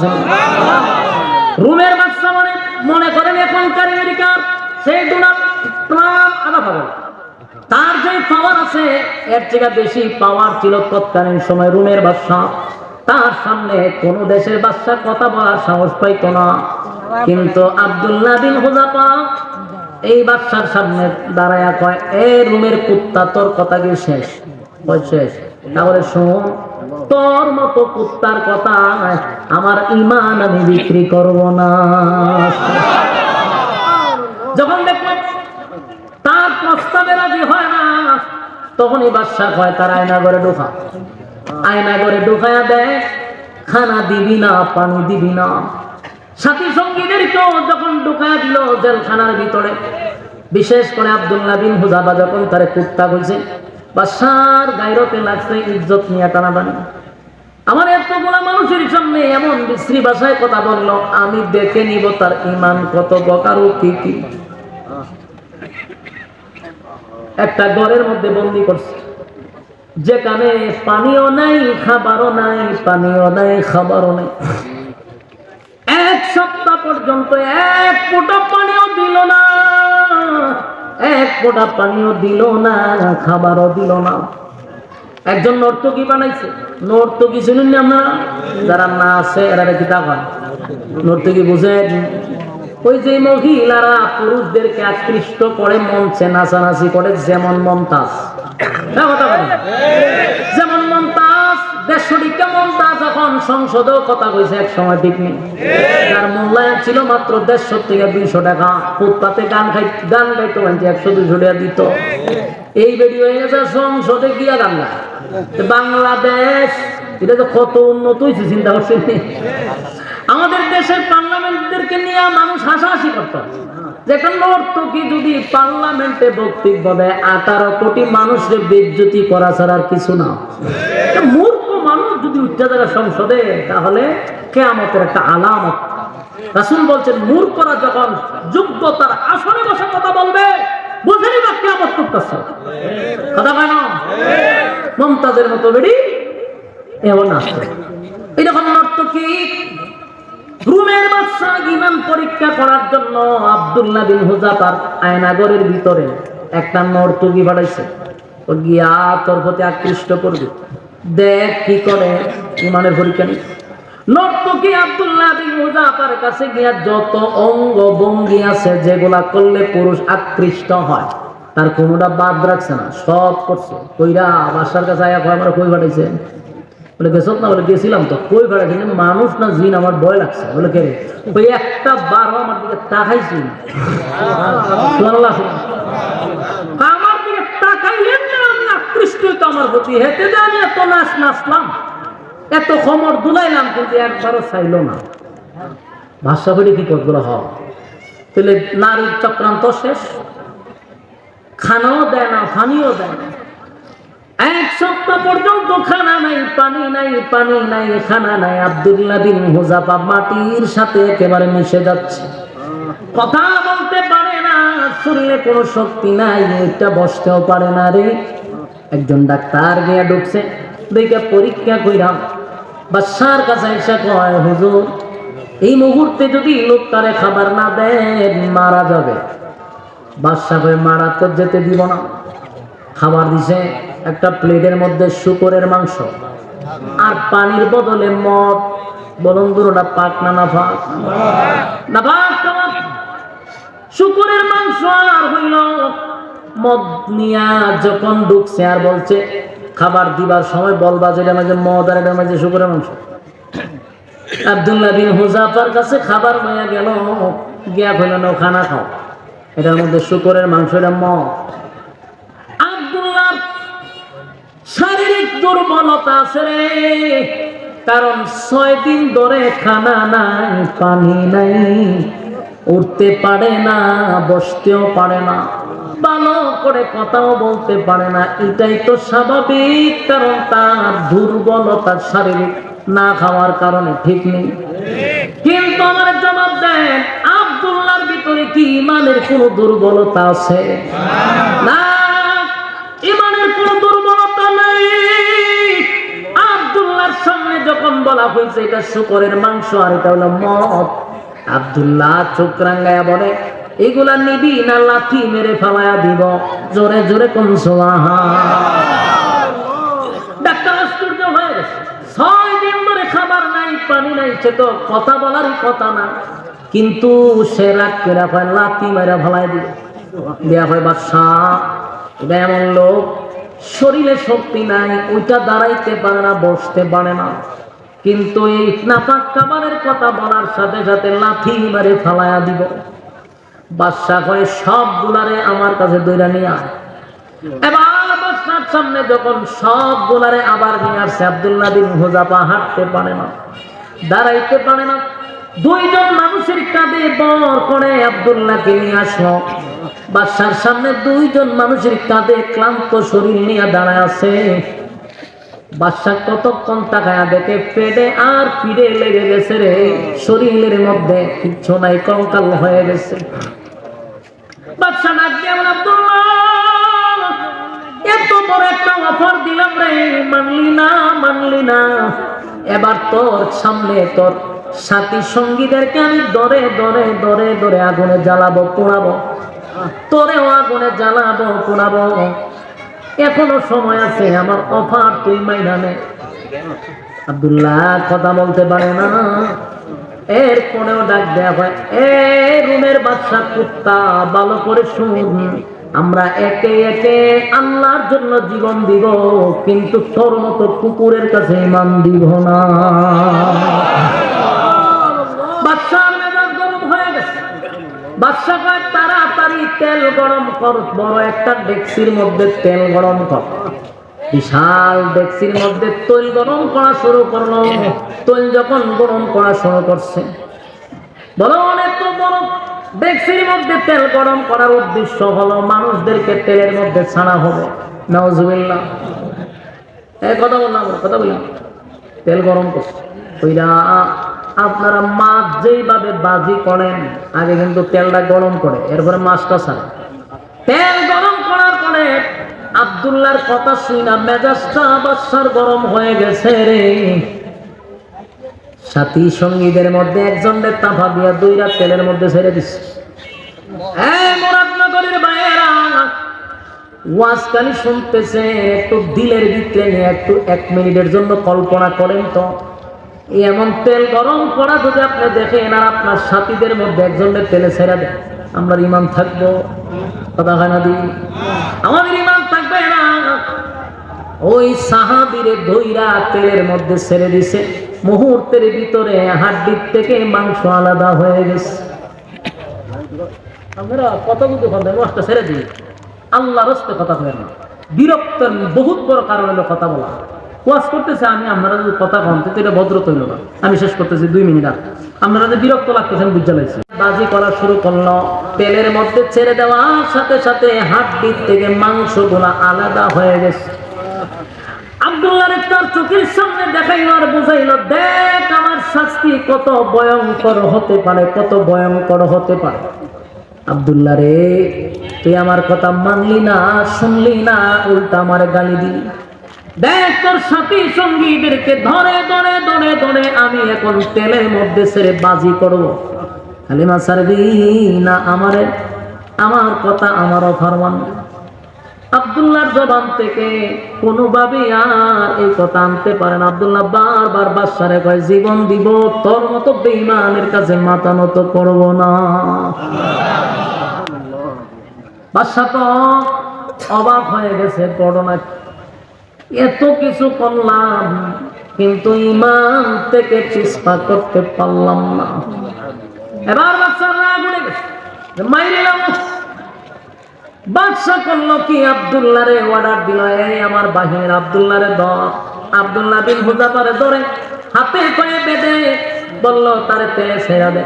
রুমের বাচ্চা মানে মনে করেন এখনকার আমেরিকার সেই ডোনাল্ড ট্রাম্প আদা পাবে, তার যে পাওয়ার আছে এর থেকে বেশি পাওয়ার ছিল তৎকালীন সময় রুমের বাদশা। তার সামনে কোন দেশের বাদশা কথা বলার সাহস পাইত না। কিন্তু আব্দুল্লাহ বিন হুযাফা এই বাদশার সামনে দাঁড়ায়া কয়, এ রুমের কুত্তা, তোর কথা কি শেষ? কয় শেষ। তাহলে শোন, তোর মতো কুত্তার কথা আমার ঈমান আমি বিক্রি করব না। যখন দেখলাম তার প্রস্তাবে রাজি হয় না, তখনই বাদশাহ কয় তার আয়না ঘরে ঢোকা। আয়না ঘরে ঢোকায়া দেয় খানা দিবি না, পানি দিবি না। সাথী সঙ্গীদেরকেও যখন ঢোকায়া দিল জেলখানার ভিতরে, বিশেষ করে আব্দুল্লাহ বিন হুযাফা যখন তারে কুত্তা কইছে, বাদশার গায়রতে লাগছে, ইজ্জত নিয়ে টানাটানি। আমার এতগুলা মানুষের সামনে এমন বিশ্রী ভাষায় কথা বললো, আমি দেখে নিব তার ঈমান কত প্রকার ও কি কি। একটা ঘরের মধ্যে বন্দী করছে, যেখানে পানিও নাই, খাবারও নাই, পানিও নাই, খাবারও নাই। এক সপ্তাহ পর্যন্ত এক ফোঁটা পানিও দিল না, এক ফোঁটা পানিও দিল না, খাবারও দিল না। একজন নর্তকী বানাইছে। নর্তকী শুনুন না আপনারা, যারা না আছে এরা কি টাকান নর্তকী বুঝেন? ওই যে মহিলারা পুরুষদেরকে আকৃষ্ট করে মঞ্চে নাচানাচি করে, যেমন মমতাজ। যেমন মমতাজ, দেড়শোটিকা মমতাজ যখন সংসদেও কথা কইছে এক সময়, ঠিক নেই? যার মূল্যায়ন ছিল মাত্র 150 থেকে 200 টাকা। ফুটপাতে গান গাইতো, 100-200 টাকা দিত। এই ভিডিও হয়ে গেছে সংসদে গিয়া গান গায়। বাংলাদেশ এটা তো কত উন্নত হয়েছে চিন্তা করছেন? আমাদের দেশের পার্লামেন্টদেরকে নিয়ে মানুষ হাসাহাসি করত, যে একটা নর্তকী যদি পার্লামেন্টে বক্তব্য দেয় 18 কোটি মানুষের বেইজ্জতি করা ছাড়া আর কিছু না। মূর্খ মানুষ যদি উঠতে থাকে সংসদে, তাহলে কিয়ামতের একটা আলামত। রাসূল বলছেন, মূর্খরা যখন যোগ্যতার আসনে বসে কথা বলবে, বুঝে নিবা কিয়ামত করতেছে। কথা কয় না? মমতাজের মতো বেড়ি এমন আসছে। এরকম নর্তকী রুমের বাদশা ঈমান পরীক্ষা করার জন্য আব্দুল্লাহ বিন হুযাফার আয়নাগরের ভিতরে একটা নর্তকী পাঠাইছে। ও গিয়া তোর প্রতি আকৃষ্ট করবে, দেখ কি করে, ঈমানের পরীক্ষা নিয়ে। নর্তকী আব্দুল্লাহ বিন হুযাফার কাছে গিয়া যত অঙ্গ ভঙ্গি আছে যেগুলা করলে পুরুষ আকৃষ্ট হয়, তার কোনোটা বাদ রাখছে না, সব করছে। কইরা বাদশার কাছে আয়া কয়, আমরা কই পাঠাইছে? বলে গেছত না? বলে গেছিলাম তো। কই পাঠাইছে? মানুষ না জিন? আমার ভয় লাগছে। বলে কে রে? ওই একটা বারো আমার দিকে তাকাইছি, আমার দিকে তাকাইলেন না, আমি আকৃষ্ট হইতো আমার প্রতি, হেঁটে যে আমি এত নাচলাম, এত খমর দুলাইলাম, কিন্তু একবারও চাইল না। ভাষা করে কি করবো? হয় তাহলে নারীর চক্রান্ত শেষ। খানাও দেয় না, পানিও দেয় না। এক সপ্তাহ পর্যন্ত খানা নাই, পানি নাই, পানি নাই, খানা নাই। আব্দুল্লাহ বিন হুযাফা মাটির সাথে একেবারে মিশে যাচ্ছে, কথা বলতে পারে না, শরীরে কোনো শক্তি নাই, এটা বসতেও পারে না রে। একজন ডাক্তার গিয়া ঢুকছে, দেখে পরীক্ষা কইরাম বাদশার কাছে এসে কয়, হুজুর এই মুহূর্তে যদি লোকটারে খাবার না দেন মারা যাবে। বাদশা কয়, মারা তো যেতে দিব না। খাবার দিছে একটা প্লেটের মধ্যে শুকরের মাংস আর পানির বদলে মদ। বলুন দুটোটা পাক না না পাক? না পাক। শুকরের মাংস আর হইল মদ নিয়া যখন ঢুকছে আর বলছে খাবার দিবার সময় বলবা যে এটা মাঝে মদ আর এটা মাঝে শুকরের মাংস। আব্দুল্লাহ বিন হুযাফার কাছে খাবার হয়ে গেল, গিয়া কইল না খানা খাও, এটার মধ্যে শুকরের মাংস, এটা মদ। আব্দুল্লাহ শারীরিক দুর্বলতা আছে রে, কারণ 6 দিন ধরে খানা নাই, পানি নাই, উঠতে পারে না, বসতেও পারে না, ভালো করে কথাও বলতে পারে না। এটাই তো স্বাভাবিক, কারণ তার দুর্বলতা শারীরিক, না খাওয়ার কারণে, ঠিক নেই? কিন্তু আমার জবাব দেন, আব্দুল্লাহর ভিতরে কি ঈমানের কোনো দুর্বলতা আছে? না, ঈমানের কোনো দুর্বলতা নেই। আব্দুল্লাহর সামনে যখন বলা হয়েছে এটা শুকরের মাংস আর এটা হলো মদ, আব্দুল্লাহ চোখ রাঙ্গায়া বলে, এগুলা নিবি না লাথি মেরে ফালায়া দিব? জোরে জোরে কোন সুবহান। ডাক্তার আশ্চর্য হয়ে গেছে, 6 দিন ধরে খাবার নাই, পানি নাই, সে তো কথা বলারই কথা না, কিন্তু সে রাগ করে হয় লাথি মেরে ফালাই দিবে। দেয়া হয় বাদশাহ, এটা এমন লোক শরীরে শক্তি নাই, ওইটা দাঁড়াইতে পারে না, বসতে পারে না, কিন্তু এই নাপাক খাবারের কথা বলার সাথে সাথে লাথি মেরে ফালায়া দিব। বাদশা কয়, সব গুলারে আমার কাছে দইরা নিয়ে আয়। এবার বাদশার সামনে যখন সব গোলারে আবার নিয়ে আসছে, আব্দুল্লাহ বিন হুযাফা হাঁটতে পারে না, দাঁড়াইতে পারে না। দুইজন মানুষের কাঁধে বর করে আব্দুল্লাহকে নিয়ে আসলো। বাদশার সামনে দুইজন মানুষের কাঁধে ক্লান্ত শরীর নিয়ে দাঁড়ায় আছে। বাদশা কতক্ষণ তাকায়া দেখে পেটে আর পিড়ে লেগে গেছে রে, শরীরের মধ্যে কিচ্ছু নাই, কঙ্কাল হয়ে গেছে। বাদশা ডাক দিয়ে বলে, আব্দুল্লাহ, এত বড় একটা অফার দিলাম রে, মানলি না। এবার তোর সামনে তোর সাথী সঙ্গীদেরকে আমি দরে দরে দরে দরে আগুনে জ্বালাবো, পোড়াবো, তোরেও আগুনে জ্বালাবো, পোড়াবো। এখনো সময় আছে, আমার অফার তুই মাইনা নে। আব্দুল্লাহ কথা বলতে পারে না। এরপরেও ডাক দেয়া হয়, এ রুমের বাদশা কুত্তা, ভালো করে শুন, আমরা একে একে আল্লাহর জন্য জীবন দিব, কিন্তু তোর মতো কুকুরের কাছে ঈমান দিব না। বাদশার মেজাজ গরম হয়ে গেছে। বাদশা কয়, তাড়াতাড়ি তেল গরম কর, বড় একটা ডেকচির মধ্যে তেল গরম কর। বিশাল ডেকচির মধ্যে তেল গরম করা শুরু করলো। তেল যখন গরম করা শুরু করছে, বলো অনেক তো বড় ডেকচির মধ্যে তেল গরম করার উদ্দেশ্য হলো মানুষদেরকে তেলের মধ্যে ছাড়া হবে। নাউজুবিল্লাহ। কথা বললাম। তেল গরম করছে। ওইরা আপনারা মাছ যেইভাবে বাজি করেন, আগে কিন্তু তেলটা গরম করে এরপরে মাছটা ছাড়ে। তেল গরম করার পরে আব্দুল্লাহর কথা শুই না মেজাজটা বাদশার গরম হয়ে গেছে রে। সাথী সঙ্গীদের মধ্যে একজনের তাফা দিয়া দুইটা তেলের মধ্যে ছেড়ে দিচ্ছে। মুরাদনগরের ভাইয়েরা ওয়াজকানি শুনতেছে, একটু দিলের ভিতরে নিয়ে একটু 1 মিনিটের জন্য কল্পনা করেন তো, এমন তেল গরম করা যদি আপনি দেখেন আর আপনার সাথীদের মধ্যে একজনের তেলে ছেড়ে দেন, আমরা ঈমান থাকবো? কথা হয় না দি? আমাদের ঈমান থাকবে না। ওই সাহাবীরে দইরা তেলের মধ্যে ছেড়ে দিছে, মুহূর্তের ভিতরে হাড্ডির থেকে মাংস আলাদা হয়ে গেছে। আমরা কত বুঝতে পারবেন, ওয়াজটা ছেড়ে দিই, আল্লাহর রাস্তায় কথা বলেন না। বিরক্তের বহুত বড় কারণ হলো কথা বলা। ওয়াজ করতেছে আমি, আপনারা যদি কথা কন তো এটা ভদ্র তৈল না। আমি শেষ করতেছি 2 মিনিট আর আপনারা যে বিরক্ত লাগতেছেন বুঝতে পারছি। বাজি করা শুরু করলো, তেলের মধ্যে ছেড়ে দেওয়ার সাথে সাথে হাড্ডির থেকে মাংসগুলা আলাদা হয়ে গেছে। আব্দুল্লাহর তার চোখের সামনে দেখাইল আর বুঝাইল, দেখ আমার শাস্তি কত ভয়ঙ্কর হতে পারে, কত ভয়ঙ্কর হতে পারে। আব্দুল্লাহ রে, তুই আমার কথা মানলি না, শুনলি না, উল্টা আমার গালি দিলি। দেখ তোর সাথী সঙ্গীদেরকে ধরে ধরে ধরে ধরে আমি এখন তেলের মধ্যে ছেড়ে বাজি করবো। কালিমা ছাড়বি না আমারে? আমার কথা আমার অফার মানবি? আব্দুল্লাহর জবান থেকে কোনোভাবে আর এই কথা আনতে পারে না। আব্দুল্লাহ বারবার বাদশারে কয়, জীবন দিব, তোর মতো বেঈমানের কাছে মাথা নত করব না। বাদশা তো অবাক হয়ে গেছে, ঘটনা এত কিছু করলাম কিন্তু ঈমান থেকে পিছপা করতে পারলাম না। এবার বাদশার রাগ উঠে গেছে, মাইরিলাম। বাদশা করলো কি, আব্দুল্লাহরে অর্ডার দিল, এই আমার বাহিনীর আব্দুল্লাহরে ধর। আব্দুল্লাহ বিন হুযাফারে ধরে হাতে পায়ে বেঁধে বলল, তারে তেলে ছেড়ে দে।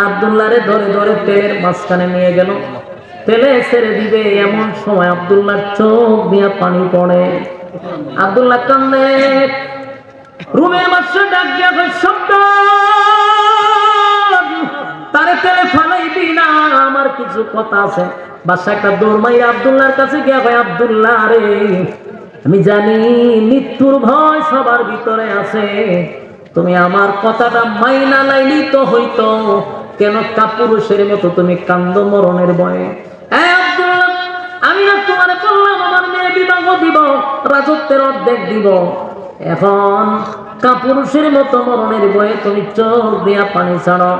আব্দুল্লাহরে ধরে ধরে তেলের মাঝখানে নিয়ে গেল, তেলে ছেড়ে দিবে এমন সময় আব্দুল্লাহর চোখ দিয়ে পানি পড়ে। আব্দুল্লাহ কান্দে। রুমের বাদশা ডাক দিয়া কয়, শব্দ তারে তেলে ফালাইবি না, আমার কিছু কথা আছে। বাদশা একটা দৌড় মাইরা আব্দুল্লাহর কাছে গিয়া কয়, আব্দুল্লাহ রে, আমি জানি মৃত্যুর ভয় সবার ভিতরে আছে, তুমি আমার কথাটা মাইনা লাইলি তো হইতো, কেন কাপুরুষের মতো তুমি কান্দ মরণের ভয়ে? আব্দুল্লাহ, আমি না তোমারে বললাম আমার মেয়ে বিবাহ দিব, রাজত্বের অর্ধেক দিব, এখন কাপুরুষের মতো মরণের ভয়ে তুমি চোখ দিয়া পানি ছাড়ো,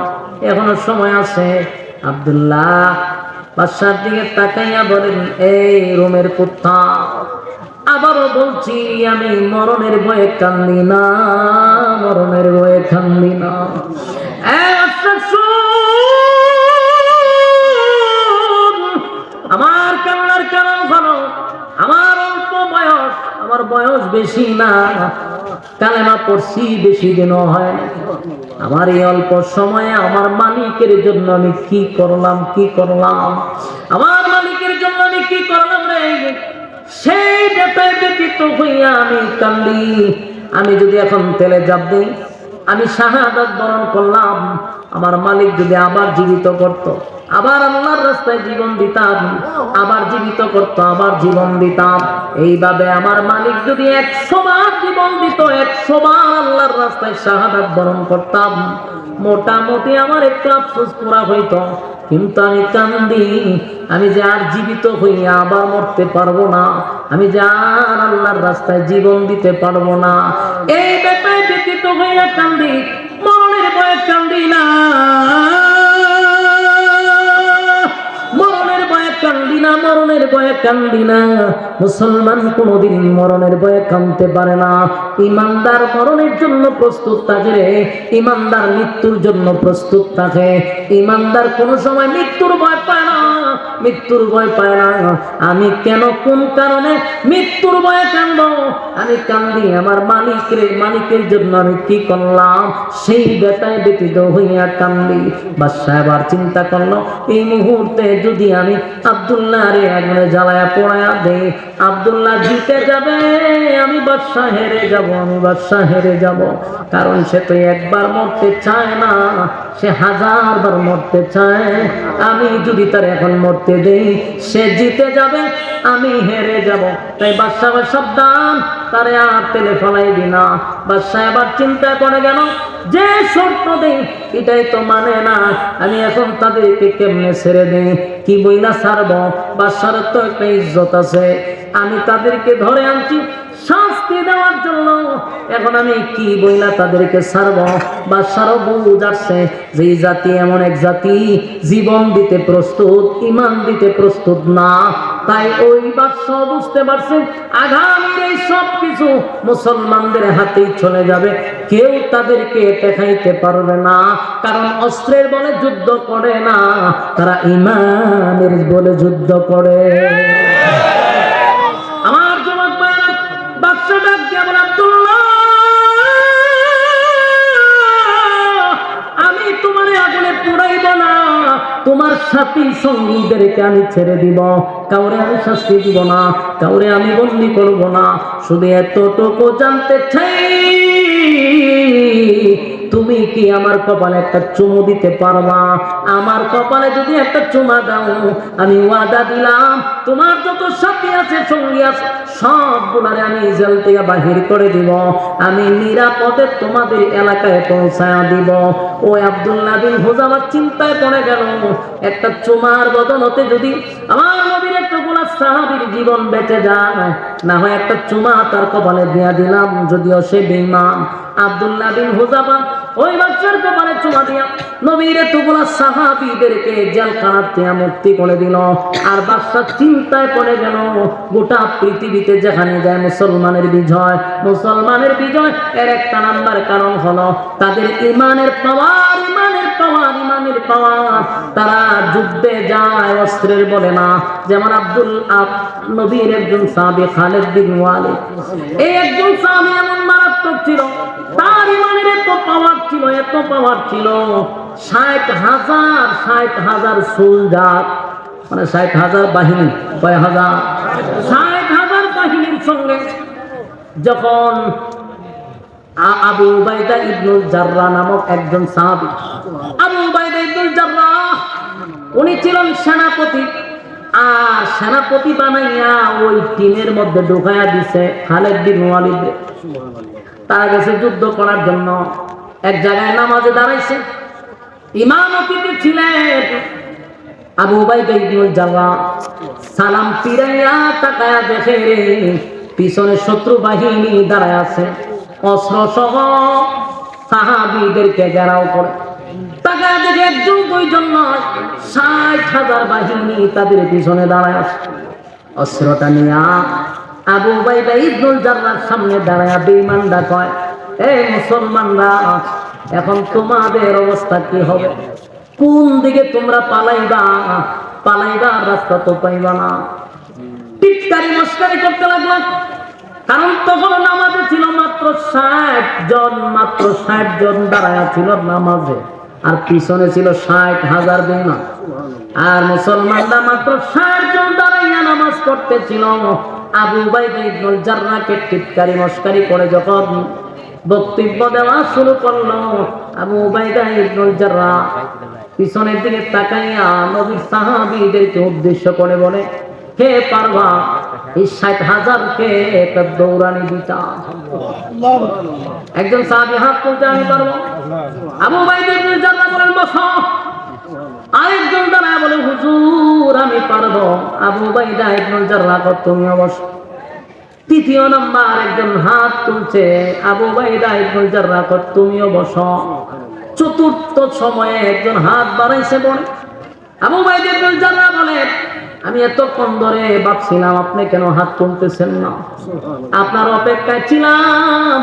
এখনো সময় আছে। আব্দুল্লাহ বাদশার দিকে তাকাইয়া বলেন, এই রোমের কুত্তা, আবারও বলছি আমি মরণের ভয়ে কান্দি না, মরণের ভয়ে কান্দি না। আমার কান্নার কারণ হলো আমার অল্প আমার বয়স বেশি না, কালেমা পড়ছি বেশি দিনও হয় না। আমার এই অল্প সময়ে আমার মালিকের জন্য আমি কি করলাম, আমার মালিকের জন্য আমি কি করলাম রে, সেই ব্যাপারে ব্যতীত হইয়া আমি কান্দি। আমি যদি এখন তেলে জাপ দিই, আমি শাহাদাত বরণ করলাম, আমার মালিক যদি আবার জীবিত করত, আবার আল্লাহর রাস্তায় জীবন দিতাম, আবার জীবিত করত, আবার জীবন দিতাম, এইভাবে আমার মালিক যদি 100 বার জীবন দিত, 100 বার আল্লাহর রাস্তায় শাহাদাত বরণ করতাম, মোটামুটি আমার একটু আফসোস পুরা হইতো। কিন্তু আমি কান্দি, আমি যে আর জীবিত হইয়া আবার মরতে পারবো না, আমি যে আর আল্লাহর রাস্তায় জীবন দিতে পারবো না, এই ব্যাপারে ব্যতীত হইয়া কান্দি। মরণের ভয়ে কান্দি না, মরণের ভয়ে কান্দি না, মরণের ভয়ে কান্দি না। মুসলমান কোনদিন মরণের ভয়ে কাঁদতে পারে না। ইমানদার মরণের জন্য প্রস্তুত থাকে রে, ইমানদার মৃত্যুর জন্য প্রস্তুত থাকে। ইমানদার কোনো সময় মৃত্যুর ভয় পায় না, মৃত্যুর ভয় পায় না। আমি কেন, কোন কারণে মৃত্যুর ভয়ে কাঁদব? আমি কান্দি আমার মালিকের জন্য আমি কি করলাম, সেই বেতায় ব্যতীত হইয়া কান্দি। বাদশা এবার চিন্তা করলো, এই মুহূর্তে যদি আমি আব্দুল্লাহ রে আগুনে জ্বালায়া পোড়ায়া দেই, আব্দুল্লাহ জিতে যাবে, আমি বাদশা হেরে যাব, আমি বাদশা হেরে যাব। কারণ সে তো একবার মরতে চায় না, সে 1000 বার মরতে চায়। আমি যদি তার এখন মরতে দেই, সে জিতে যাবে, আমি হেরে যাব। তাই বাদশা সাবধান, তারে আর তেলে ফেলাইবি না। বাদশা এবার চিন্তা করে গেল, যে শর্ত দেই এটাই তো মানে না, আমি এখন তাদেরকে কেমনে ছেড়ে দেই, কি বইলা ছাড়ব? বাদশার তো একটা ইজ্জত আছে, আমি তাদেরকে ধরে আনছি শাস্তি দেওয়ার জন্য, এখন আমি কি বইলা তাদেরকে ছাড়ব? বাদশারও বুঝ আসছে যে এই জাতি এমন এক জাতি, জীবন দিতে প্রস্তুত, ইমান দিতে প্রস্তুত না। তাই ওই বাদশা বুঝতে পারছে আগামীর এই সব কিছু মুসলমানদের হাতেই চলে যাবে, কেউ তাদেরকে দেখাইতে পারবে না। কারণ অস্ত্রের বলে যুদ্ধ করে না, তারা ইমানের বলে যুদ্ধ করে। আমার যুবক ভাইরা, বাদশা ডাক দিয়া বলে, আব্দুল্লাহ, আমি তোমার আগুনে পুড়াইব না, তোমার সাথী সঙ্গীদেরকে আমি ছেড়ে দিব, কাউরে আমি শাস্তি দিব না, কাউরে আমি বন্দী করব না। শুধু এতটুকু জানতে চাই, তুমি কি আমার কপালে একটা চুমু দিতে পারবা? আমার কপালে যদি একটা চুমা দাও, আমি ওয়াদা দিলাম তোমার যত সাথী আছে, সঙ্গী আছে, সবগুলারে আমি জেল থেকে বাহির করে দিব, আমি নিরাপদে তোমাদের এলাকায় পৌঁছায় দিব। ওই আব্দুল্লাহ বিন হুযাফা চিন্তায় পড়ে গেল, একটা চুমার বদলতে যদি আমার নবীর এতগুলা সাহাবীর জীবন বেঁচে যায়, না হয় একটা চুমা তার কপালে দিয়া দিলাম, যদিও সে বেঈমান। আব্দুল্লাহ বিন হুযাফা ওই বাচ্চার কপালে চুমা দিয়া নবীর এতগুলা সাহাবীদেরকে জেলখানা থেকে মুক্তি করে দিল। আর বাদশা চিন্তায় পড়ে গেল, গোটা পৃথিবীতে যেখানে যায় মুসলমানের বিজয়, মুসলমানের বিজয় এর একটা নাম্বার কারণ হলো তাদের ইমানের পাওয়ার, ইমানের পাওয়ার, ইমানের পাওয়ার। তারা যুদ্ধে যায় অস্ত্রের বলে না। যেমন নবীর একজন সাহাবী খালিদ বিন ওয়ালিদ, এই একজন সাহাবী এমন মারাত্মক ছিল, তার ইমানের এত পাওয়ার ছিল, এত পাওয়ার ছিল, 60,000 সোলজার, মানে 60,000 বাহিনী, কয় হাজার, 60,000 বাহিনীর সঙ্গে যখন আবু উবাইদা ইবনুল জাররাহ নামক একজন সাহাবী, আবু উবাইদা ইবনুল জাররাহ উনি ছিলেন সেনাপতি, আর সেনাপতি বানাইয়া ওই টিমের মধ্যে ঢুকাইয়া দিছে খালিদ বিন ওয়ালিদ। তারা গেছে যুদ্ধ করার জন্য, এক জায়গায় নামাজে দাঁড়াইছে, ইমামতিতে ছিলেন আবু উবাইদা ইবনুল জাররাহ। সালাম ফিরাইয়া তাকায়া দেখে রে পিছনে শত্রু বাহিনী দাঁড়ায় আছে, অস্ত্র সহ সাহাবীদেরকে ঘেরাও করে। তাকায়া দেখে একজন দুইজন নয়, 60,000 বাহিনী তাদের পিছনে দাঁড়ায় আছে। অস্ত্রটা নিয়া আবু উবাইদা ইবনুল জাররাহর সামনে দাঁড়ায়া বেঈমানরা কয়, এই মুসলমানরা, এখন তোমাদের অবস্থা কি হবে? কোন দিকে তোমরা পালাইবা? পালাইবার রাস্তা তো পাইবা না। টিটকারি মস্কারি করতে লাগলো। কারণ তখন নামাজে ছিল মাত্র 60 জন, মাত্র 60 জন দাঁড়ায়া ছিল নামাজে, আর পিছনে ছিল 60,000 বেঈমান। আর মুসলমানরা মাত্র 60 জন দাঁড়াইয়া নামাজ পড়তেছিল। আবু উবাইদা ইবনুল জাররাহকে টিটকারি মস্কারি করে যখন বক্তব্য দেওয়া শুরু করলো, আবু উবাইদা ইবনুল জাররাহ পিছনের দিকে তাকাইয়া নবীর সাহাবীদেরকে উদ্দেশ্য করে বলে, হে পারবা এই 60,000-কে একটা দৌড়ানি দিতা? একজন সাহাবী হাত তুলতে, আমি পারবো। আবু উবাইদা ইবনুল জাররাহ বলেন, বসো। আরেকজন দাঁড়ায় বলে, হুজুর আমি পারবো। আবু উবাইদা ইবনুল জাররাহ, তুমিও বসো। তৃতীয় নাম্বার একজন হাত তুলছে, আবু উবাইদা ইবনুল জাররাহ, তুমিও বসো। চতুর্থ সময়ে একজন হাত বাড়াইছে বলে, আবু উবাইদা ইবনুল জাররাহ বলে, আমি এতক্ষণ ধরে ভাবছিলাম আপনি কেন হাত তুলতেছেন না, আপনার অপেক্ষায় ছিলাম।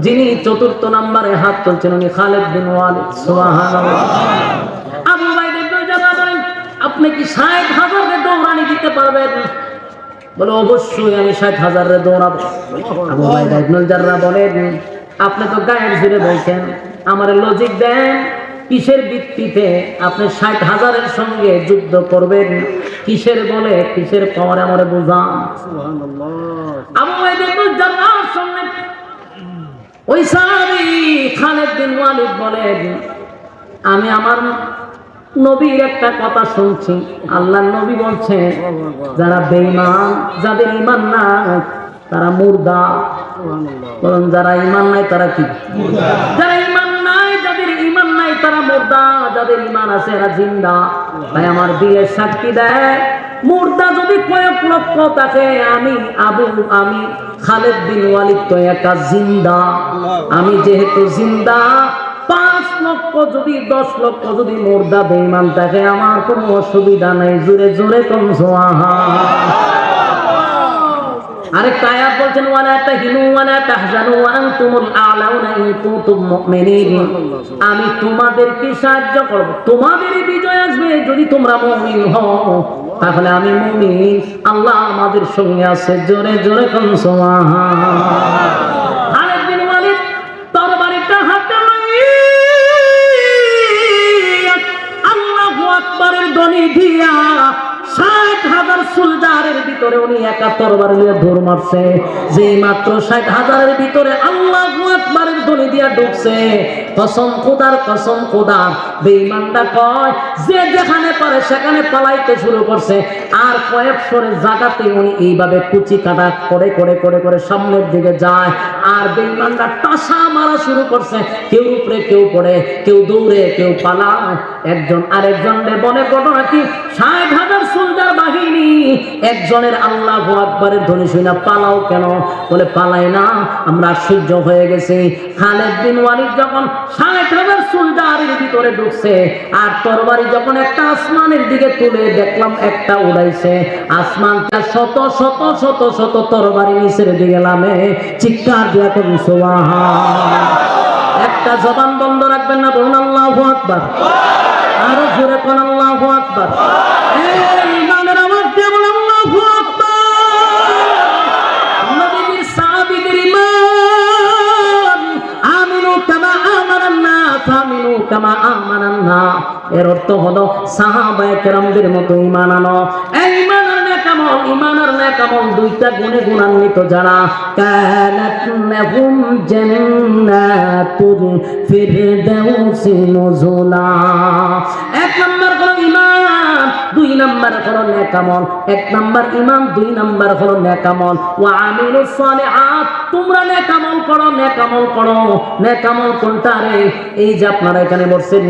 যিনি চতুর্থ নম্বরে হাত তুলছেন উনি খালিদ বিন ওয়ালিদ। সুবহানাল্লাহ। আবু উবাইদা ইবনুল জাররাহ বলেন, আপনি কি 60,000-এর দৌড়ানি দিতে পারবেন? বলে, অবশ্যই আমি 60,000-এর দৌড়াবো। আবু উবাইদা ইবনুল জাররাহ বলেন, আপনি তো গায়ের জোরে বলছেন, আমার লজিক দেন, কিসের ভিত্তিতে আপনি 60,000-এর সঙ্গে যুদ্ধ করবেন? কিসের বলে, কিসের পাওয়ারে আমারে বুঝান। আবু উবাইদা ইবনুল জাররাহর সঙ্গে ওই সাহাবী খালিদ বিন ওয়ালিদ বলেন, আমি আমার নবীর একটা কথা শুনছি, আল্লাহর নবী বলছে যারা বেঈমান, যাদের ঈমান নাই তারা মুর্দা। বলেন, যারা ঈমান নাই তারা কি? যারা ঈমান নাই, যাদের ঈমান নাই তারা মুর্দা, যাদের ঈমান আছে এরা জিন্দা। তাই আমার দিলের সাক্ষী দেয়, মুর্দা যদি কয়েক লক্ষ থাকে, আমি খালিদ বিন ওয়ালিদ তো একা জিন্দা। আমি যেহেতু জিন্দা, 5 লক্ষ যদি 10 লক্ষ যদি মুর্দা বেঈমান থাকে, আমার কোনো অসুবিধা নাই। জোরে জোরে কোন সুবহান। আরেকটা আয়াত বলছেন, ওয়ালা তাহিনু ওয়ালা তাহজানু ওয়া আনতুমুল আ'লাউনা ইন কুনতুম মুমিনিন। আমি তোমাদেরকে সাহায্য করব, তোমাদেরই বিজয় আসবে যদি তোমরা মুমিন হও। তাহলে আমি মুমিন, আল্লাহ আমাদের সঙ্গে আছে। জোরে জোরে কোন সুবহান। খালিদ বিন ওয়ালিদ তরবারিটা হাতে নিয়ে আল্লাহু আকবারের ধ্বনি দিয়া 60,000 সোলজারের ভিতরে উনি একা তরবারি নিয়ে দৌড় মারছে। যে মাত্র 60,000-এর ভিতরে আল্লাহু আকবারের ধ্বনি দিয়া ঢুকছে, কসম খোদার, কসম খোদা, বেঈমানটা কয় যে যেখানে পারে সেখানে পালাইতে শুরু করছে। আর কয়েকশোর জায়গাতে উনি এইভাবে কুচি কাটা করে করে করে করে সামনের দিকে যায়। আর বেঈমানটা টাসা মারা শুরু করছে, কেউ উপরে কেউ পড়ে, কেউ দৌড়ে কেউ পালায়। একজন আরেকজনকে বলে, ঘটনা কি? 60,000 সোলজার বাহিনী, একজনের আল্লাহু আকবারের ধ্বনি শুনে পালাও কেন? বলে, পালাই না, আমরা আশ্চর্য হয়ে গেছি। খালিদ বিন ওয়ালিদ যখন 60,000 সোলজারের ভিতরে ঢুকছে, আর তরবারি যখন একটা আসমানের দিকে তুলে দেখলাম একটা উড়াইছে, আসমানটা শত শত শত শত তরবারি নিচের দিকে নামে। চিৎকার দিয়া কোন সুবহান। একটা জবান বন্ধ রাখবেন না, বলুন আল্লাহু আকবার। আরো জোরে কোন আল্লাহু আকবার। এই ইমানের আওয়াজ দিয়ে বলুন আল্লাহু আকবার। নবীর সাহাবীদের ঈমান, আমিনু কামা আমানান নাস, আমিনু কামা আমানান নাস, এর অর্থ হলো সাহাবায়ে কেরামদের মতো ঈমান আনো। এই ঈমানের নেকামল, ঈমানের নেকামল দুইটা গুণে গুণান্বিত যারা, কানাত লাহুম জান্নাতুল ফিরদাউসি নুজুলা। এক নাম্বার হলো ঈমান, দুই নাম্বার হলো নেকামল। এক নাম্বার ঈমান, দুই নাম্বার হলো নেকামল। ওয়া আমিলুস সালিহাত, তোমরা নেকামল করো, নেকামল করো। নেকামল কোনটা রে? এই যে আপনারা এখানে বসছেন,